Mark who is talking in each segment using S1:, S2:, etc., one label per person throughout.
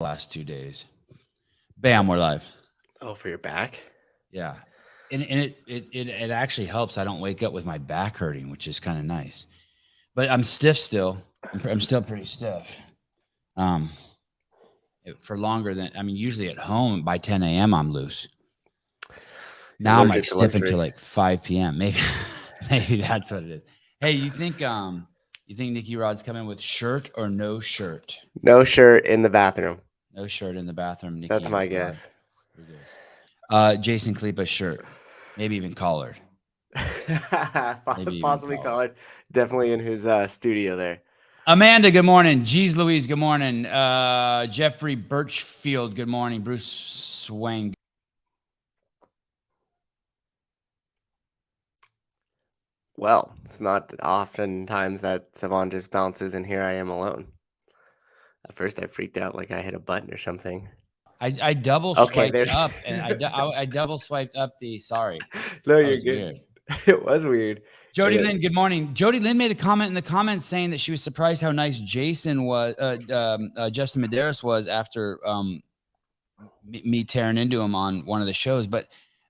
S1: last 2 days. Bam, we're live.
S2: Oh, for your back?
S1: Yeah. And it actually helps. I don't wake up with my back hurting, which is kind of nice. But I'm stiff still. I'm still pretty stiff. For longer than, usually at home by 10 a.m. I'm loose. Now I'm like stiff until like 5 p.m. Maybe that's what it is. Hey, you think Nicky Rod's coming with shirt or no shirt?
S2: No shirt in the bathroom.
S1: No shirt in the bathroom. Nicky,
S2: that's my guess.
S1: Jason Khalipa's shirt, maybe even collared.
S2: Possibly collared. Definitely in his studio there.
S1: Amanda, good morning. Jeez Louise, good morning. Jeffrey Birchfield, good morning. Bruce Swang.
S2: Well, it's not oftentimes that Sevan just bounces and here I am alone. At first I freaked out like I hit a button or something.
S1: I double swiped up and I double swiped up the sorry.
S2: No, you're good. Weird. It was weird.
S1: Jody Lynn, good morning. Jody Lynn made a comment in the comments saying that she was surprised how nice Jason was, Justin Medeiros was after me tearing into him on one of the shows. But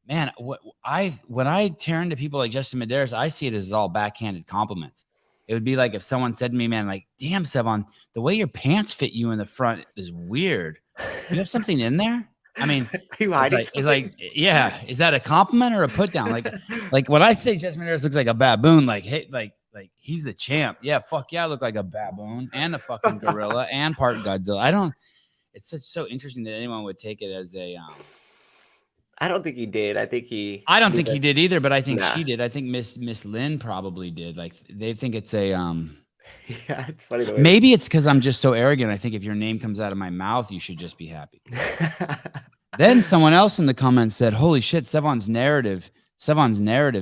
S1: man, when I tear into people like Justin Medeiros, I see it as all backhanded compliments. It would be like if someone said to me, man, like, damn, Sevan, the way your pants fit you in the front is weird. You have something in there? I mean, it's like, yeah, is that a compliment or a put down? Like when I say Justin Medeiros looks like a baboon, like, hey, like he's the champ. Yeah, fuck yeah, I look like a baboon and a fucking gorilla and part Godzilla. It's so interesting that anyone would take it as a
S2: I don't think he did. I
S1: don't think he did either, but I think she did. I think Miss Lynn probably did. Like they think it's a
S2: yeah, it's funny.
S1: Maybe it's because I'm just so arrogant. I think if your name comes out of my mouth, you should just be happy. Then someone else in the comments said, "Holy shit, Sevan's narrative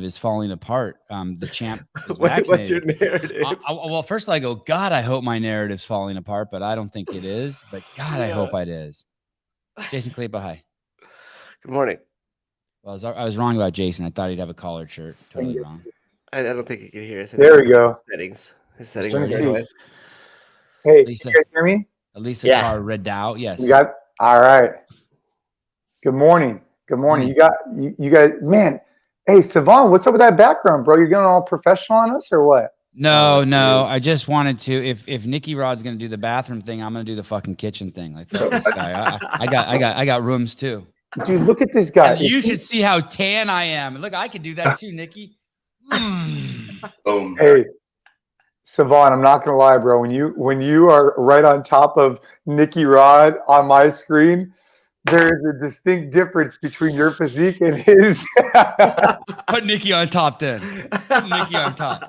S1: is falling apart. The champ is vaccinated."
S2: What's your narrative?
S1: Well, first I go, God, I hope my narrative's falling apart, but I don't think it is. But God, I hope it is. Jason Khalipa, hi.
S2: Good morning.
S1: Well, I was wrong about Jason. I thought he'd have a collared shirt. Totally wrong.
S2: I don't think he could hear us.
S3: There we go.
S2: His settings. Hey,
S3: Lisa, you guys hear me?
S1: Elisa Carr Reddow. Yes.
S3: You got all right. Good morning. Good morning. You guys, man. Hey, Sevan, what's up with that background, bro? You're going all professional on us or what?
S1: No. I just wanted to. If Nicky Rod's gonna do the bathroom thing, I'm gonna do the fucking kitchen thing. Like fuck this guy. I got rooms too.
S3: Dude, look at this guy.
S1: You should see how tan I am. Look, I could do that too, Nicky.
S3: Boom. Hey, Sevan, I'm not gonna lie, bro. When you are right on top of Nicky Rod on my screen, there is a distinct difference between your physique and his.
S1: Put Nicky on top then. Put Nicky on top.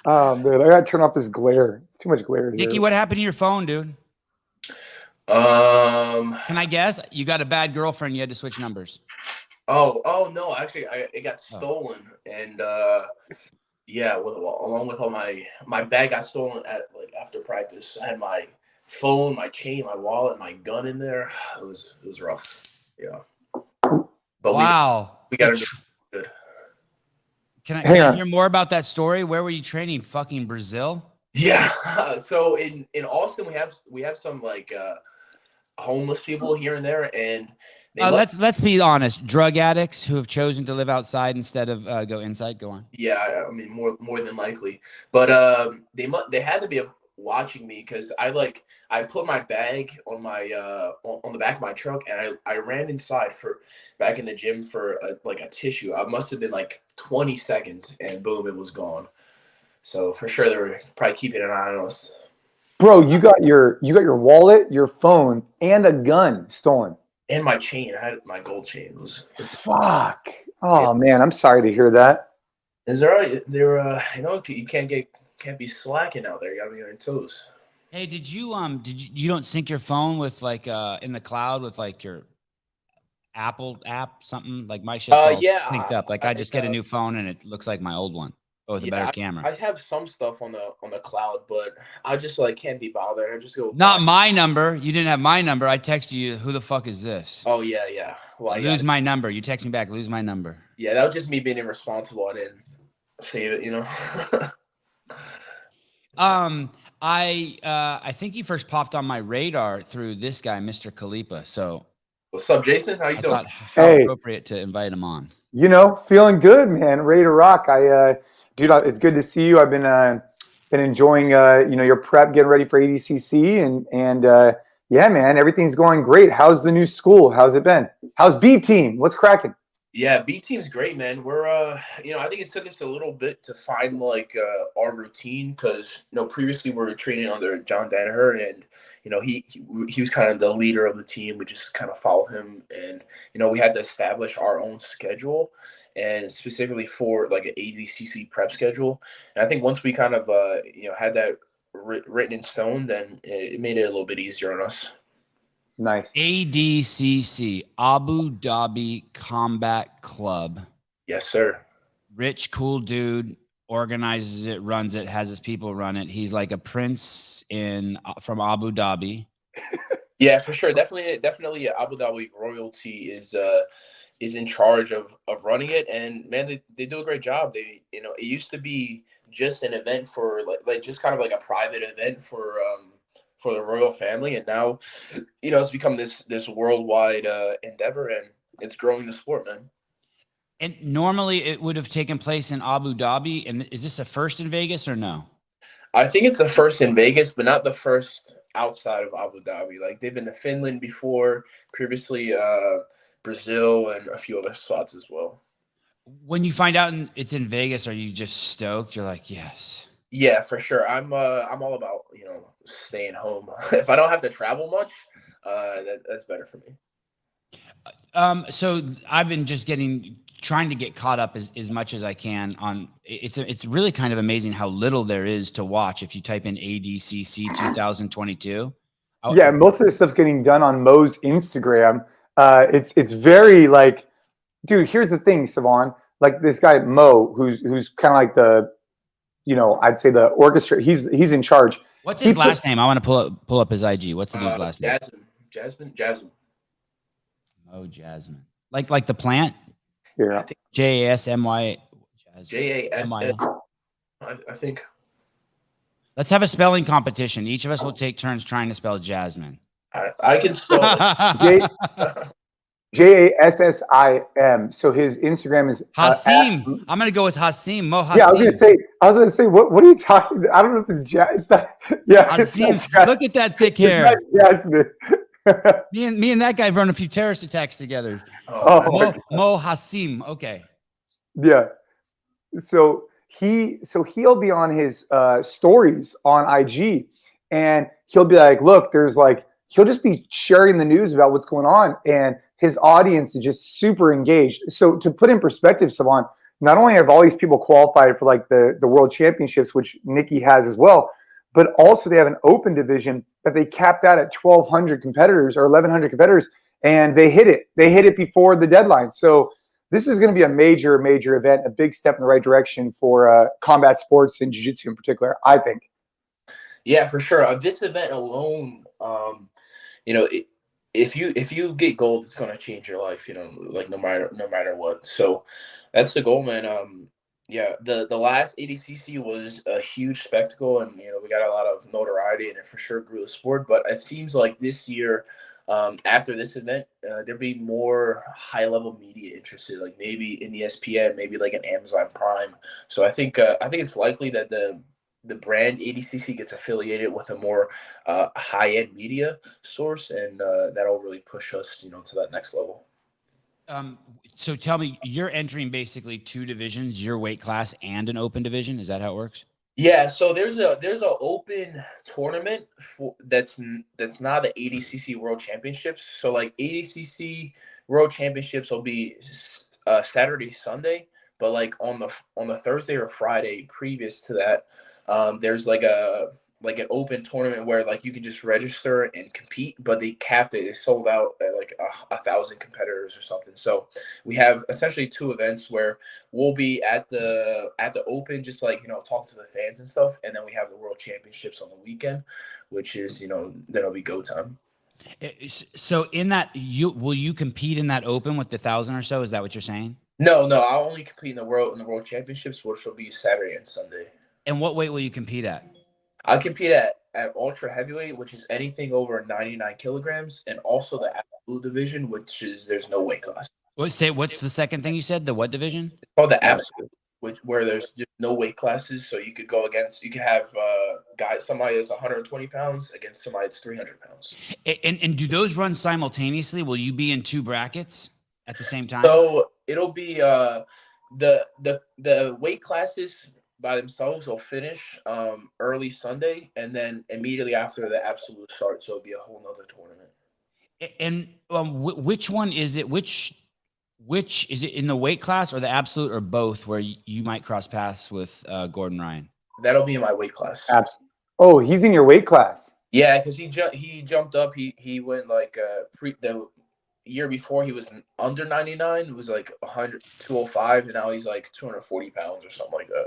S3: Oh man, I gotta turn off this glare. It's too much glare.
S1: Nicky, what happened to your phone, dude? Can I guess? You got a bad girlfriend. You had to switch numbers.
S4: Oh no! Actually, it got stolen, and yeah, along with all my bag got stolen after practice. I had my phone, my chain, my wallet, my gun in there. It was rough. Yeah. But
S1: wow.
S4: We got it good.
S1: Can I hear more about that story? Where were you training? Fucking Brazil?
S4: Yeah. So in Austin, we have some homeless people here and there, and
S1: let's be honest. Drug addicts who have chosen to live outside instead of go inside. Go on.
S4: Yeah, I mean more than likely, but they had to be watching me because I put my bag on on the back of my truck, and I ran inside back in the gym for a tissue. I must have been like 20 seconds, and boom, it was gone. So for sure they were probably keeping an eye on us.
S3: Bro, you got your wallet, your phone, and a gun stolen.
S4: And my chain. I had my gold chain. It was
S3: fuck. Oh man, I'm sorry to hear that.
S4: Is there you can't be slacking out there. You gotta be on your toes.
S1: Hey, did you don't sync your phone with in the cloud with your Apple app, something like my shit synced up. I just get a new phone and it looks like my old one. Oh, with a better camera.
S4: I have some stuff on the cloud, but I just can't be bothered. I just go.
S1: Not my number. You didn't have my number. I texted you. Who the fuck is this?
S4: Oh yeah. Well,
S1: lose my number. You text me back. Lose my number.
S4: Yeah, that was just me being irresponsible. I didn't save it.
S1: I think he first popped on my radar through this guy, Mr. Khalipa. So
S4: What's up, Jason? How you
S1: I
S4: doing?
S1: thought how appropriate to invite him on.
S3: You know, feeling good, man. Ready to rock. Dude, it's good to see you. I've been enjoying, your prep, getting ready for ADCC, and yeah, man, everything's going great. How's the new school? How's it been? How's B team? What's cracking?
S4: Yeah, B team's great, man. We're I think it took us a little bit to find like our routine because previously we were training under John Danaher, and he was kind of the leader of the team. We just kind of followed him, and we had to establish our own schedule, and specifically for like an ADCC prep schedule. And I think once we kind of had that written in stone, then it made it a little bit easier on us.
S3: Nice.
S1: ADCC, Abu Dhabi Combat Club.
S4: Yes, sir.
S1: Rich, cool dude, organizes it, runs it, has his people run it. He's like a prince from Abu Dhabi.
S4: Yeah, for sure. Definitely Abu Dhabi royalty is in charge of running it, and man, they do a great job. It used to be just an event for like just kind of like a private event for the royal family, and now it's become this worldwide endeavor, and it's growing the sport, man.
S1: And normally it would have taken place in Abu Dhabi, and is this a first in Vegas or no?
S4: I think it's the first in Vegas, but not the first outside of Abu Dhabi. Like they've been to Finland before, previously Brazil, and a few other spots as well.
S1: When you find out it's in Vegas, are you just stoked? You're like, yes.
S4: Yeah, for sure. I'm all about staying home. If I don't have to travel much, that's better for me.
S1: So I've been just trying to get caught up as much as I can on. It's really kind of amazing how little there is to watch if you type in ADCC 2022.
S3: Yeah, most of this stuff's getting done on Mo's Instagram. It's very like, dude. Here's the thing, Sevan. Like this guy Mo, who's kind of like the. I'd say the orchestra. He's in charge.
S1: What's his last name? I want to pull up his IG. What's the dude's last name?
S4: Jasmine.
S1: Oh, Jasmine. Like the plant?
S3: Yeah.
S1: JASMY.
S4: JASM. I think.
S1: Let's have a spelling competition. Each of us will take turns trying to spell Jasmine.
S4: I can spell it.
S3: JASSIM. So his Instagram is
S1: Hasim. I'm gonna go with Hasim. Mo Hasim.
S3: Yeah, I was gonna say, what are you talking? I don't know if it's it's not. Yeah,
S1: Hasim. Look at that thick hair.
S3: Jasmine.
S1: me and that guy run a few terrorist attacks together. Mo Hasim. Okay.
S3: Yeah. So he'll be on his stories on IG, and he'll be like, look, he'll just be sharing the news about what's going on, and his audience is just super engaged. So to put in perspective, Sevan, not only have all these people qualified for like the World Championships, which Nicky has as well, but also they have an open division that they capped out at 1,200 competitors or 1,100 competitors, and they hit it. They hit it before the deadline. So this is going to be a major, major event, a big step in the right direction for combat sports and jiu-jitsu in particular, I think.
S4: Yeah, for sure. This event alone, if you get gold, it's gonna change your life. Like no matter what. So that's the goal, man. Yeah, the last ADCC was a huge spectacle, and we got a lot of notoriety, and it for sure grew the sport. But it seems like this year, after this event, there'll be more high level media interested, like maybe in ESPN, maybe like an Amazon Prime. So I think it's likely that the brand ADCC gets affiliated with a more high-end media source, and that'll really push us, to that next level.
S1: So tell me, you're entering basically two divisions, your weight class and an open division. Is that how it works?
S4: Yeah. So there's a open tournament that's not the ADCC World Championships. So like ADCC World Championships will be Saturday, Sunday, but like on the Thursday or Friday previous to that, there's like an open tournament where like you can just register and compete, but they capped it. It sold out at like 1,000 competitors or something. So we have essentially two events where we'll be at the open, just like, talking to the fans and stuff. And then we have the World Championships on the weekend, which is, then it'll be go time.
S1: So in that, will you compete in that open with the 1,000 or so? Is that what you're saying?
S4: No, I'll only compete in the World Championships, which will be Saturday and Sunday.
S1: And what weight will you compete at?
S4: I compete at ultra heavyweight, which is anything over 99 kilograms, and also the absolute division, which is there's no weight class.
S1: What's the second thing you said? The what division?
S4: It's called the absolute, where there's just no weight classes. So you could have somebody that's 120 pounds against somebody that's 300 pounds.
S1: And do those run simultaneously? Will you be in two brackets at the same time?
S4: So it'll be the weight classes by themselves will finish early Sunday, and then immediately after the absolute starts, so it'll be a whole nother tournament.
S1: And which one is it? Which is it, in the weight class or the absolute, or both, where you might cross paths with Gordon Ryan?
S4: That'll be in my weight class.
S3: Oh, he's in your weight class.
S4: Yeah, because he jumped up. He went like the year before he was under 99. It was like 205, and now he's like 240 pounds or something like that.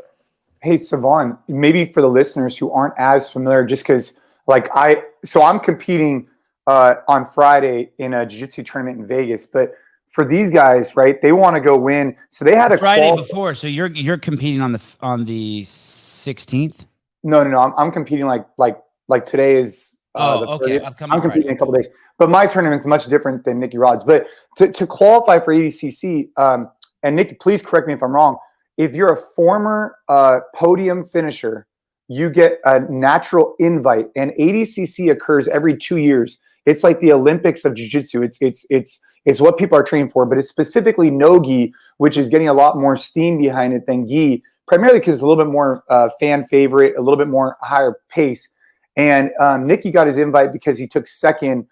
S3: Hey, Sevan, maybe for the listeners who aren't as familiar, just because I'm competing on Friday in a jiu-jitsu tournament in Vegas, but for these guys, right, they want to go win. So they had a
S1: Friday before. So you're competing on the 16th?
S3: No. I'm competing like today is.
S1: Okay.
S3: I'm competing in a couple days, but my tournament's much different than Nicky Rod's. But to qualify for ADCC, and Nicky, please correct me if I'm wrong. If you're a former podium finisher, you get a natural invite, and ADCC occurs every 2 years. It's like the Olympics of jiu-jitsu. It's what people are training for, but it's specifically no gi, which is getting a lot more steam behind it than gi, primarily because it's a little bit more fan favorite, a little bit more higher pace. And Nicky got his invite because he took second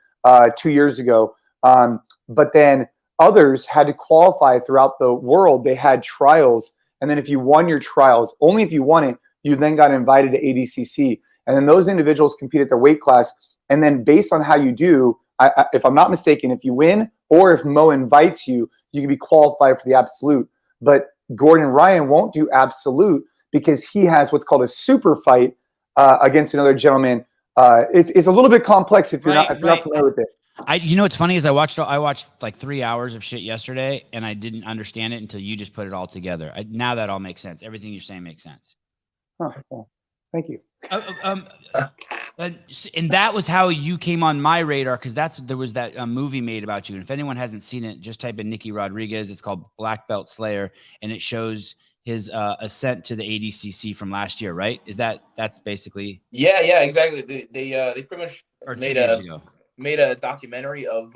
S3: 2 years ago. But then others had to qualify throughout the world. They had trials. And then if you won your trials, only if you won it, you then got invited to ADCC. And then those individuals compete at their weight class. And then based on how you do, if I'm not mistaken, if you win or if Mo invites you, you can be qualified for the absolute. But Gordon Ryan won't do absolute because he has what's called a super fight against another gentleman. It's a little bit complex if you're not familiar with it.
S1: What's funny is I watched like 3 hours of shit yesterday, and I didn't understand it until you just put it all together. Now that all makes sense. Everything you're saying makes sense.
S3: Oh, well, thank you.
S1: And that was how you came on my radar, because there was that movie made about you. And if anyone hasn't seen it, just type in Nicky Rodriguez. It's called Black Belt Slayer, and it shows his ascent to the ADCC from last year, right? That's basically?
S4: Yeah, exactly. They pretty much made a documentary of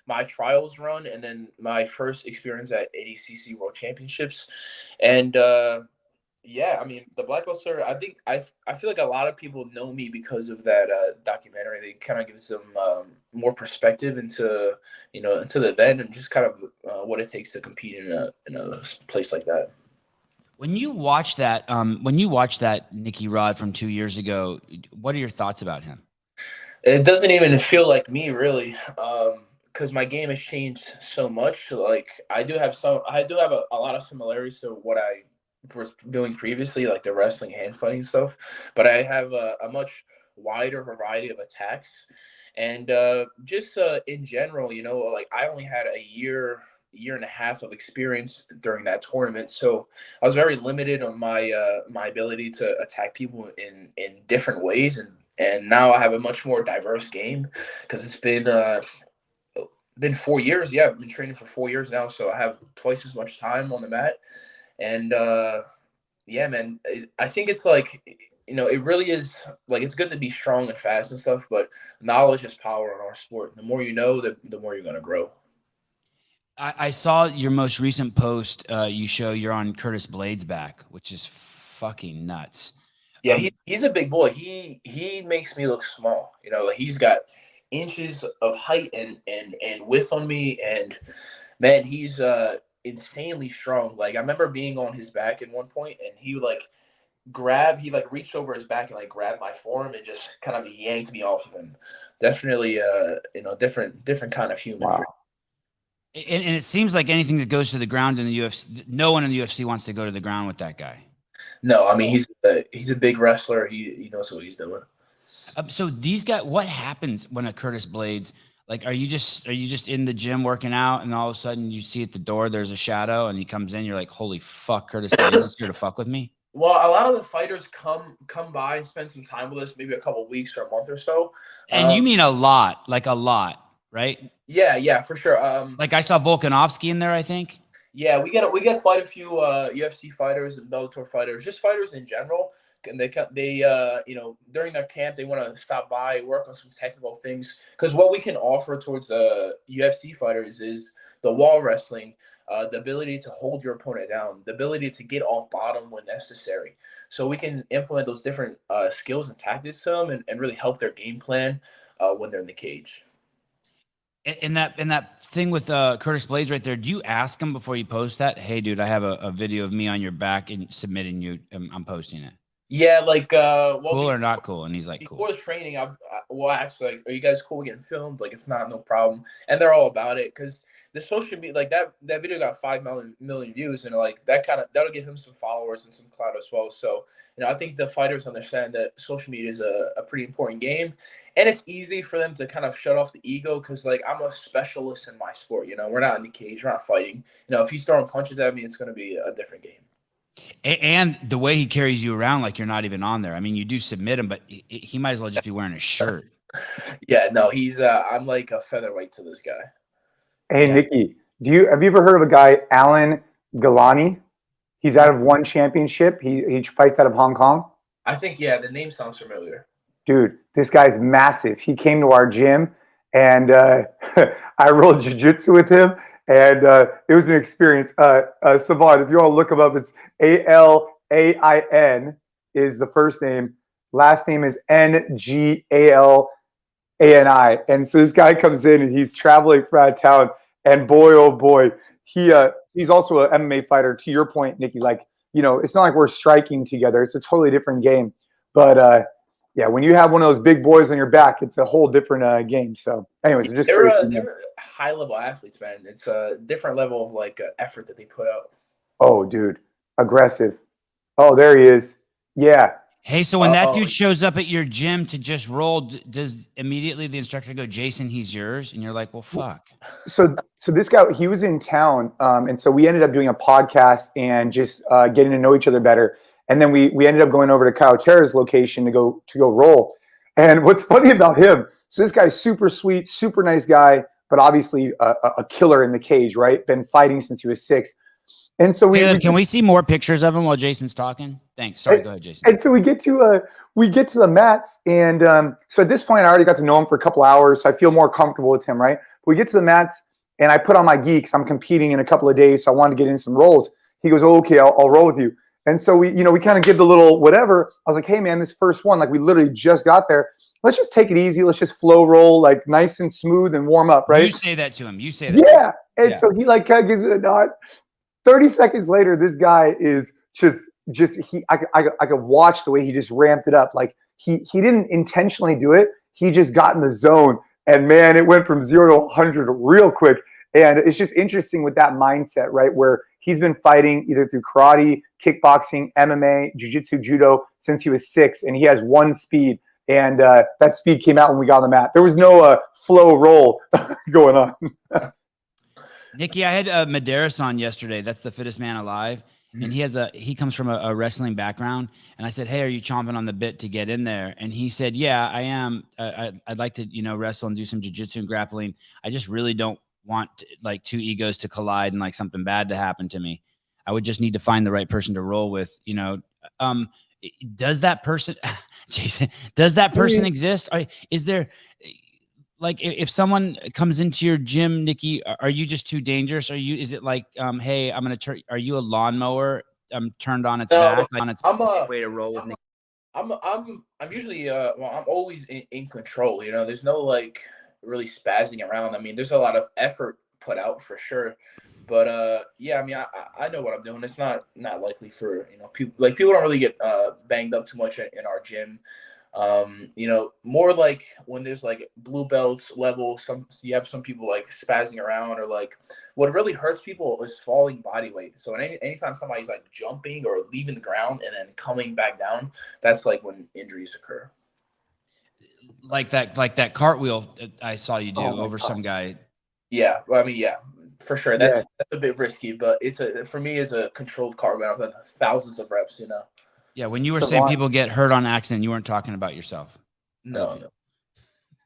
S4: my trials run and then my first experience at ADCC World Championships. And yeah, I mean, the Black Belt Slayer, I feel like a lot of people know me because of that documentary. They kind of give some more perspective into the event and just kind of what it takes to compete in a place like that.
S1: When you watch that Nicky Rod from 2 years ago, what are your thoughts about him?
S4: It doesn't even feel like me, really, because my game has changed so much. Like I do have a lot of similarities to what I was doing previously, like the wrestling, hand fighting stuff. But I have a much wider variety of attacks, and just in general, like I only had a year and a half of experience during that tournament, so I was very limited on my my ability to attack people in different ways, and now I have a much more diverse game because it's been 4 years. Yeah, I've been training for 4 years now, so I have twice as much time on the mat. And yeah, man, I think it's like, it really is like, it's good to be strong and fast and stuff, but knowledge is power in our sport. The more you know, the more you're going to grow.
S1: I saw your most recent post. You show you're on Curtis Blades' back, which is fucking nuts.
S4: Yeah, he's a big boy. He makes me look small. Like he's got inches of height and width on me, and man, he's insanely strong. Like I remember being on his back at one point, and he reached over his back and like grabbed my forearm and just kind of yanked me off of him. Definitely different kind of human.
S3: Wow.
S1: And it seems like anything that goes to the ground in the UFC, no one in the UFC wants to go to the ground with that guy.
S4: No, I mean he's a big wrestler. He knows what he's doing.
S1: So these guys, what happens when a Curtis Blades? Like, are you just in the gym working out, and all of a sudden you see at the door there's a shadow, and he comes in, you're like, holy fuck, Curtis Blades is here to fuck with me?
S4: Well, a lot of the fighters come by and spend some time with us, maybe a couple of weeks or a month or so.
S1: And you mean a lot, like a lot, right?
S4: Yeah, for sure.
S1: Like I saw Volkanovski in there, I think.
S4: Yeah, we get quite a few UFC fighters and Bellator fighters, just fighters in general. And they during their camp they want to stop by, work on some technical things, because what we can offer towards the UFC fighters is the wall wrestling, the ability to hold your opponent down, the ability to get off bottom when necessary. So we can implement those different skills and tactics to them and really help their game plan when they're in the cage.
S1: In that thing with Curtis Blades right there, do you ask him before you post that? Hey, dude, I have a video of me on your back and submitting you. I'm posting it.
S4: Yeah, like
S1: cool or not cool? And he's like,
S4: before
S1: cool.
S4: the training, we'll ask like, are you guys cool getting filmed? Like, if not, no problem. And they're all about it because the social media, like that video got 5 million views, and like that'll give him some followers and some clout as well. So I think the fighters understand that social media is a pretty important game, and it's easy for them to kind of shut off the ego because like I'm a specialist in my sport. We're not in the cage, we're not fighting. If he's throwing punches at me, it's going to be a different game.
S1: And the way he carries you around, like you're not even on there. I mean, you do submit him, but he might as well just be wearing a shirt.
S4: Yeah, no, he's I'm like a featherweight to this guy.
S3: Hey, yeah. Nicky, have you ever heard of a guy, Alan Galani? He's out of One Championship. He fights out of Hong Kong.
S4: I think, yeah, the name sounds familiar.
S3: Dude, this guy's massive. He came to our gym, and I rolled jiu-jitsu with him. And it was an experience. Sevan, if you want to look him up, it's Alain is the first name. Last name is Ngalani. And so this guy comes in and he's traveling from out of town. And boy, oh boy, he's also an MMA fighter. To your point, Nicky, like, it's not like we're striking together. It's a totally different game. But yeah, when you have one of those big boys on your back, it's a whole different game. So anyways,
S4: they're high level athletes, man. It's a different level of like effort that they put out.
S3: Oh, dude, aggressive. Oh, there he is. Yeah.
S1: Hey, so when that dude shows up at your gym to just roll, does immediately the instructor go, Jason, he's yours? And you're like, well, fuck.
S3: So this guy, he was in town. And so we ended up doing a podcast and just getting to know each other better. And then we ended up going over to Kyle Terra's location to go roll. And what's funny about him, so this guy's super sweet, super nice guy, but obviously a killer in the cage, right? Been fighting since he was 6. And so
S1: can we see more pictures of him while Jason's talking? Thanks. Sorry, go ahead, Jason.
S3: And so we get to the mats, and so at this point I already got to know him for a couple hours, so I feel more comfortable with him, right? But we get to the mats, and I put on my gi because I'm competing in a couple of days, so I wanted to get in some rolls. He goes, oh, okay, I'll roll with you. And so we kind of give the little whatever. I was like, hey man, this first one, like we literally just got there. Let's just take it easy. Let's just flow roll, like nice and smooth and warm up, right?
S1: You say that to him. You say that.
S3: Yeah. And so he like kind of gives me the nod. 30 seconds later, this guy is I could watch the way he just ramped it up. Like he didn't intentionally do it. He just got in the zone, and man, it went from 0 to 100 real quick. And it's just interesting with that mindset, right? Where he's been fighting either through karate, kickboxing, MMA, jiu-jitsu, judo since he was 6, and he has one speed. And that speed came out when we got on the mat. There was no flow roll going on.
S1: Nicky, I had Medeiros on yesterday. That's the fittest man alive. And he comes from a wrestling background. And I said, hey, are you chomping on the bit to get in there? And he said, yeah, I am. I'd like to, wrestle and do some jiu-jitsu and grappling. I just really don't want like 2 egos to collide and like something bad to happen to me. I would just need to find the right person to roll with, does that person, Jason, does that person exist? Is there, like, if someone comes into your gym, Nicky, are you just too dangerous? Is it like, hey, I'm going to turn, are you a lawnmower turned on its back?
S4: I'm a
S1: way to roll with Nicky.
S4: I'm usually, I'm always in control, there's no like really spazzing around. I mean, there's a lot of effort put out for sure. But yeah, I mean, I know what I'm doing. It's not likely for people don't really get banged up too much in our gym. More like when there's like blue belts level, you have some people like spazzing around, or like what really hurts people is falling body weight. So anytime somebody's like jumping or leaving the ground and then coming back down, that's like when injuries occur.
S1: Like that cartwheel I saw you do over some guy.
S4: Yeah, I mean, yeah. For sure, that's a bit risky, but for me, it's a controlled cartwheel. I've done thousands of reps,
S1: Yeah, when you were saying people get hurt on accident, you weren't talking about yourself.
S4: No.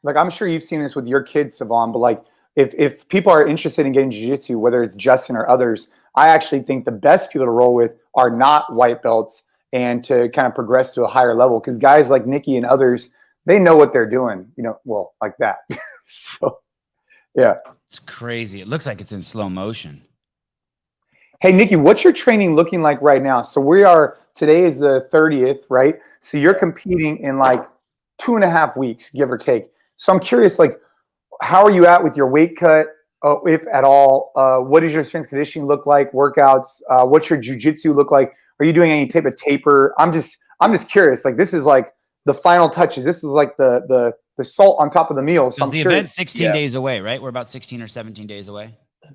S3: Like, I'm sure you've seen this with your kids, Sevan, but like if people are interested in getting jiu-jitsu, whether it's Justin or others, I actually think the best people to roll with are not white belts and to kind of progress to a higher level. Because guys like Nicky and others, they know what they're doing, well, like that. So, yeah.
S1: It's crazy. It looks like it's in slow motion.
S3: Hey, Nicky, what's your training looking like right now? So today is the 30th, right? So you're competing in like 2.5 weeks, give or take. So I'm curious, like, how are you at with your weight cut, if at all? What does your strength conditioning look like? Workouts? What's your jiu-jitsu look like? Are you doing any type of taper? I'm just curious. Like, this is like the final touches. This is like the salt on top of the meal. So
S1: the event's 16 days away, right? We're about 16 or 17 days away.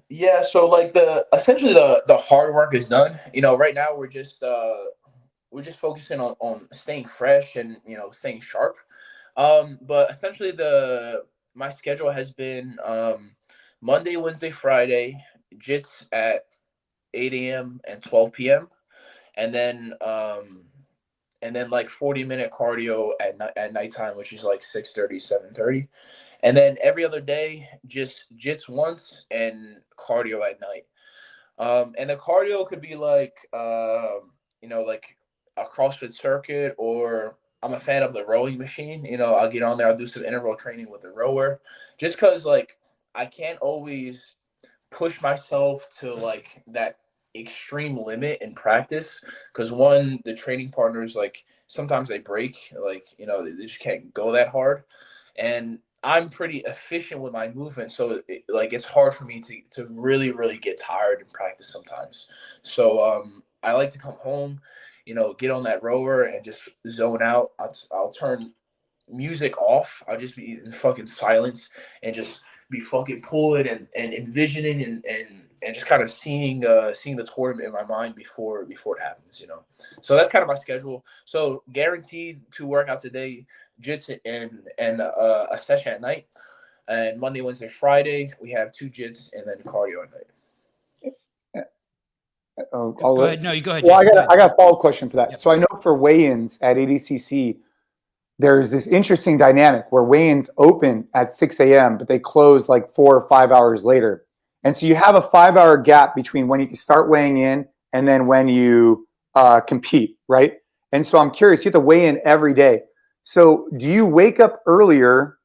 S4: Yeah, so like essentially the hard work is done. Right now we're just focusing on staying fresh and staying sharp. But essentially my schedule has been Monday, Wednesday, Friday, jits at 8 a.m. and 12 p.m. and then like 40-minute cardio at nighttime, which is like 6:30, 7:30. And then every other day, just jits once and cardio at night. And the cardio could be like, like a CrossFit circuit, or I'm a fan of the rowing machine. I'll get on there. I'll do some interval training with the rower, just because like I can't always push myself to like that extreme limit in practice. Because one, the training partners, like sometimes they break, like, they just can't go that hard. And I'm pretty efficient with my movement, so it's hard for me to really, really get tired in practice sometimes. So I like to come home, get on that rower and just zone out. I'll turn music off. I'll just be in fucking silence and just be fucking pulling and envisioning and just kind of seeing the tournament in my mind before it happens, So that's kind of my schedule. So guaranteed 2 workouts a day, jits and a session at night. And Monday, Wednesday, Friday, we have 2 jits and then cardio at night.
S1: Go ahead. No, you go ahead.
S3: Well,
S1: Jason,
S3: I got a follow-up question for that.
S1: Yep.
S3: So I know for weigh-ins at Adcc, there's this interesting dynamic where weigh-ins open at 6 a.m., but they close like 4 or 5 hours later. And so you have a 5-hour gap between when you can start weighing in and then when you compete, right? And so I'm curious, you have to weigh in every day. So do you wake up earlier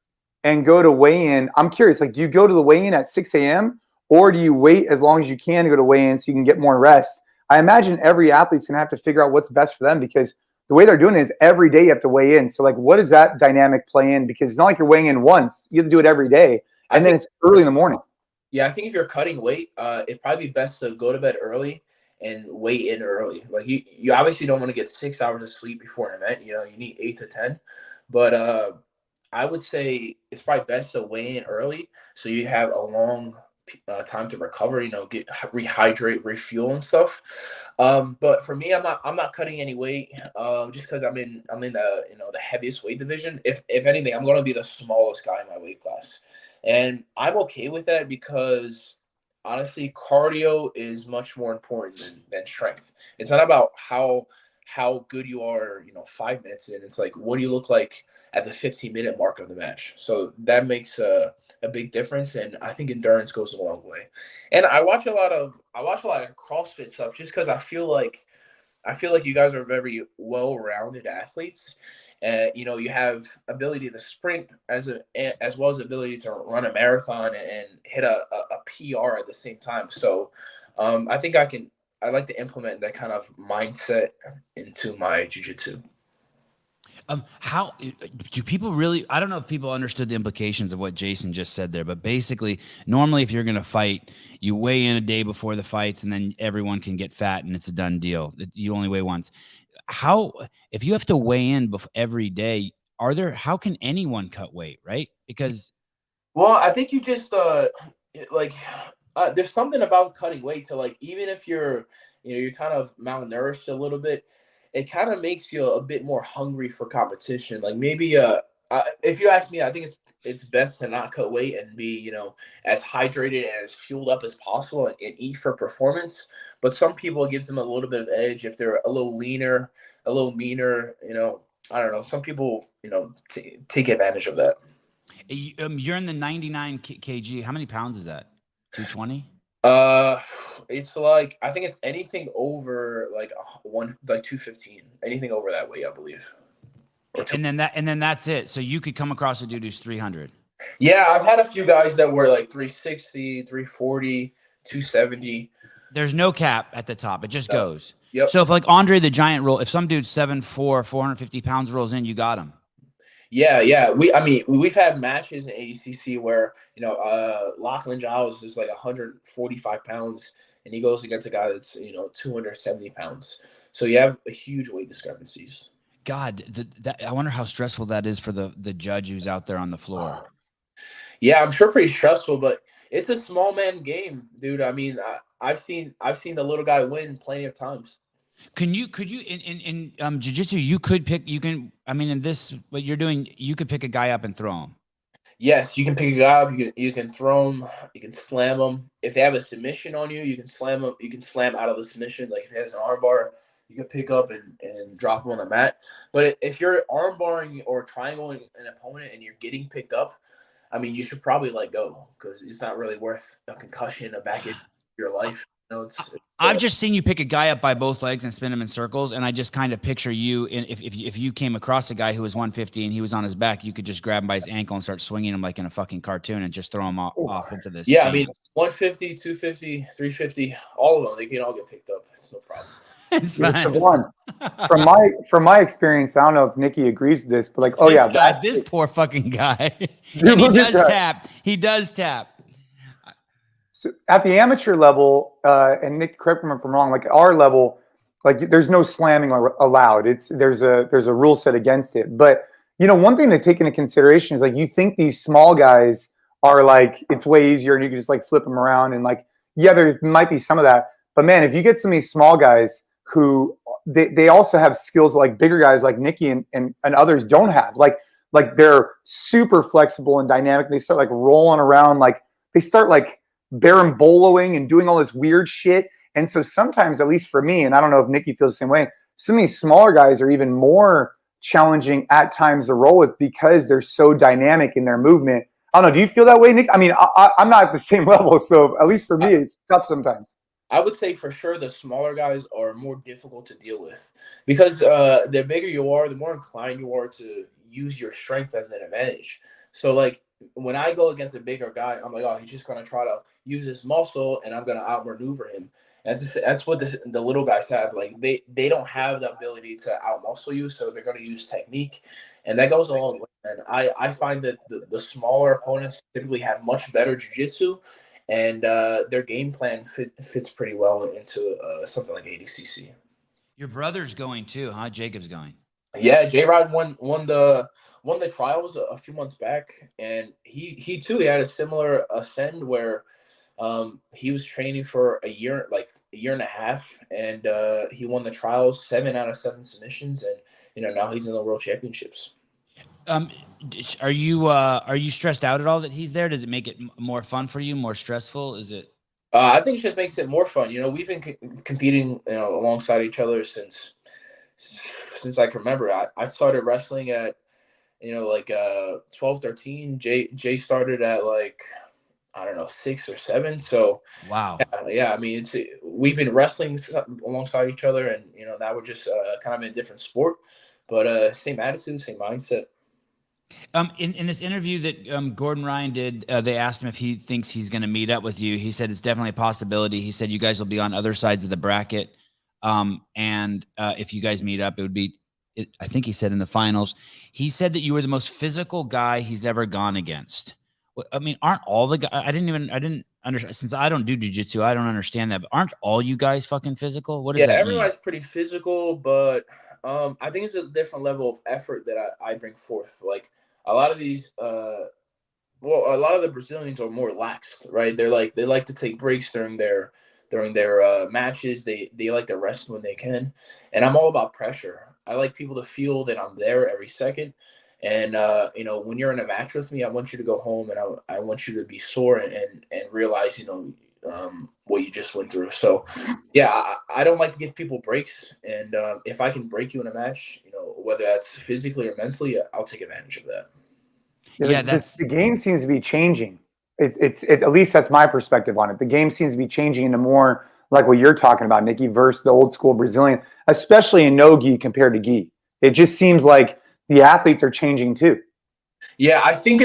S3: and go to weigh in? I'm curious, like, do you go to the weigh in at 6 a.m. or do you wait as long as you can to go to weigh in so you can get more rest? I imagine every athlete's going to have to figure out what's best for them, because the way they're doing it is every day you have to weigh in. So like, what does that dynamic play in? Because it's not like you're weighing in once. You have to do it every day. And then it's early in the morning.
S4: Yeah, I think if you're cutting weight, it'd probably be best to go to bed early and weigh in early. Like you obviously don't want to get 6 hours of sleep before an event. You need 8 to 10. But I would say it's probably best to weigh in early so you have a long time to recover. Get rehydrate, refuel, and stuff. But for me, I'm not cutting any weight. Just because I'm in the heaviest weight division. If anything, I'm going to be the smallest guy in my weight class. And I'm okay with that because, honestly, cardio is much more important than strength. It's not about how good you are, 5 minutes in. It's like, what do you look like at the 15-minute mark of the match? So that makes a big difference, and I think endurance goes a long way. And I watch a lot of CrossFit stuff just because I feel like you guys are very well-rounded athletes. You have ability to sprint as well as ability to run a marathon and hit a PR at the same time. So I think I like to implement that kind of mindset into my jiu-jitsu.
S1: How do people really? I don't know if people understood the implications of what Jason just said there, but basically, normally if you're going to fight, you weigh in a day before the fights, and then everyone can get fat, and it's a done deal. You only weigh once. If you have to weigh in every day, how can anyone cut weight, right? Because,
S4: well, I think you just there's something about cutting weight to, like, even if you're kind of malnourished a little bit, it kind of makes you a bit more hungry for competition. Like maybe if you ask me, I think it's best to not cut weight and be, you know, as hydrated and as fueled up as possible and eat for performance. But some people, it gives them a little bit of edge if they're a little leaner, a little meaner, you know. I don't know. Some people, you know, take advantage of that.
S1: You're in the 99 kg. How many pounds is that? 220?
S4: It's like, I think it's anything over like 215. Anything over that weight, I believe.
S1: And then that's it. So you could come across a dude who's 300.
S4: Yeah, I've had a few guys that were like 360, 340, 270.
S1: There's no cap at the top. It just goes.
S4: Yep.
S1: So if like Andre the Giant if some dude 7'4", 450 pounds rolls in, you got him.
S4: Yeah. We've had matches in Adcc where, you know, Lachlan Giles is like 145 pounds and he goes against a guy that's, you know, 270 pounds. So you have a huge weight discrepancies.
S1: God, I wonder how stressful that is for the judge who's out there on the floor.
S4: Yeah, I'm sure pretty stressful, but it's a small man game, dude. I mean, I've seen the little guy win plenty of times.
S1: Could you in jiu-jitsu, in this, what you're doing, you could pick a guy up and throw him.
S4: Yes, you can pick a guy up, you can throw him, you can slam him. If they have a submission on you, you can slam him, you can slam out of the submission. Like if he has an arm bar, you can pick up and drop him on the mat. But if you're arm barring or triangling an opponent and you're getting picked up, I mean, you should probably let go because it's not really worth a concussion, a back in your life. You know,
S1: I've just seen you pick a guy up by both legs and spin him in circles, and I just kind of picture you if you came across a guy who was 150 and he was on his back, you could just grab him by his ankle and start swinging him like in a fucking cartoon and just throw him off into this.
S4: Yeah, I mean, 150, 250, 350, all of them, they can all get picked up. It's no problem.
S1: It's fine.
S3: From my experience, I don't know if Nicky agrees with this, but like,
S1: this poor fucking guy. And he does tap.
S3: So at the amateur level, and Nick, correct me if I'm wrong, like our level, like there's no slamming allowed. There's a rule set against it. But you know, one thing to take into consideration is like you think these small guys are like it's way easier and you can just like flip them around and like there might be some of that. But man, if you get some of these small guys who they also have skills like bigger guys like Nicky and others don't have, like they're super flexible and dynamic. They start like rolling around, like they start like berimboloing and doing all this weird shit. And so sometimes, at least for me, and I don't know if Nicky feels the same way, some of these smaller guys are even more challenging at times to roll with because they're so dynamic in their movement. I don't know. Do you feel that way, Nick? I mean, I'm not at the same level, so at least for me, it's tough sometimes.
S4: I would say for sure the smaller guys are more difficult to deal with because the bigger you are, the more inclined you are to use your strength as an advantage. So like when I go against a bigger guy, I'm like, oh, he's just going to try to use his muscle and I'm going to outmaneuver him. And that's what the little guys have. Like they don't have the ability to outmuscle you, so they're going to use technique. And that goes along with it. And I find that the smaller opponents typically have much better jiu-jitsu and their game plan fits pretty well into something like Adcc.
S1: Your brother's going too, huh? Jacob's going.
S4: Yeah, J-Rod won the trials a few months back, and he too had a similar ascend where he was training for a year and a half, and he won the trials 7 out of 7 submissions, and now he's in the world championships.
S1: Are you stressed out at all that he's there? Does it make it more fun for you? More stressful? Is it?
S4: I think it just makes it more fun. We've been competing, alongside each other since I can remember. I started wrestling at, 12, 13. Jay started at 6 or 7. So
S1: wow.
S4: Yeah. I mean, we've been wrestling alongside each other, and now we're just kind of in a different sport, but same attitude, same mindset.
S1: In this interview that Gordon Ryan did, they asked him if he thinks he's going to meet up with you. He said it's definitely a possibility. He said you guys will be on other sides of the bracket, and if you guys meet up, it would be, I think he said in the finals. He said that you were the most physical guy he's ever gone against. I mean, aren't all the guys? I didn't understand, since I don't do jiu-jitsu, I don't understand that. But aren't all you guys fucking physical? What does that mean?
S4: Everybody's pretty physical, but I think it's a different level of effort that I bring forth. Like a lot of these, a lot of the Brazilians are more lax, right? They like to take breaks during their matches. They like to rest when they can, and I'm all about pressure. I like people to feel that I'm there every second, And when you're in a match with me, I want you to go home, and I want you to be sore and realize, what you just went through. So, yeah, I don't like to give people breaks, and if I can break you in a match, whether that's physically or mentally, I'll take advantage of that.
S1: Yeah,
S3: the game seems to be changing. At least that's my perspective on it. The game seems to be changing into more like what you're talking about, Nicky, versus the old school Brazilian, especially in no gi compared to gi. It just seems like the athletes are changing too.
S4: Yeah, I think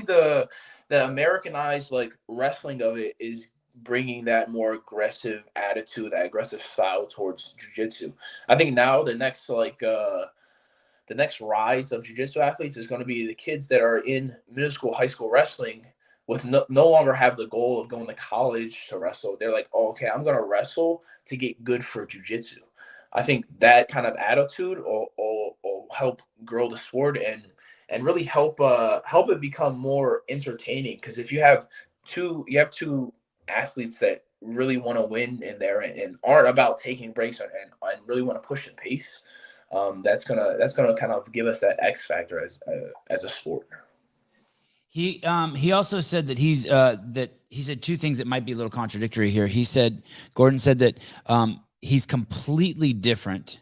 S4: the Americanized like wrestling of it is bringing that more aggressive attitude, that aggressive style towards jiu-jitsu. I think now the next rise of jiu-jitsu athletes is going to be the kids that are in middle school, high school wrestling with no longer have the goal of going to college to wrestle. They're like, oh, okay, I'm going to wrestle to get good for jiu-jitsu. I think that kind of attitude will help grow the sport and really help it become more entertaining. Because if you have two athletes that really want to win in there and aren't about taking breaks and really want to push the pace, that's gonna kind of give us that X factor as a sport.
S1: He also said that he said two things that might be a little contradictory here. Gordon said that he's completely different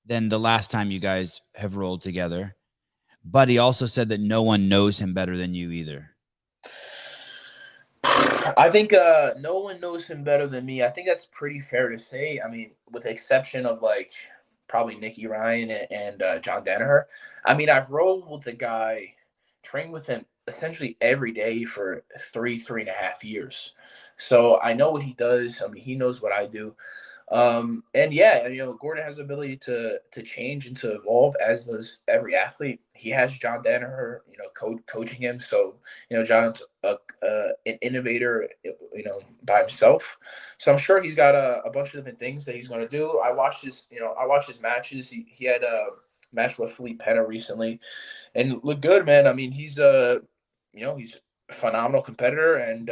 S1: than the last time you guys have rolled together, but he also said that no one knows him better than you either.
S4: I think no one knows him better than me. I think that's pretty fair to say. I mean, with the exception of like probably Nicky Ryan and John Danaher. I mean, I've rolled with the guy, trained with him essentially every day for 3.5 years. So I know what he does. I mean, he knows what I do. And yeah, Gordon has the ability to change and to evolve, as does every athlete. He has John Danaher, coaching him. So, John's an innovator, by himself. So I'm sure he's got a bunch of different things that he's going to do. I watched his matches. He had a match with Khalipa recently and looked good, man. I mean, he's he's a phenomenal competitor, and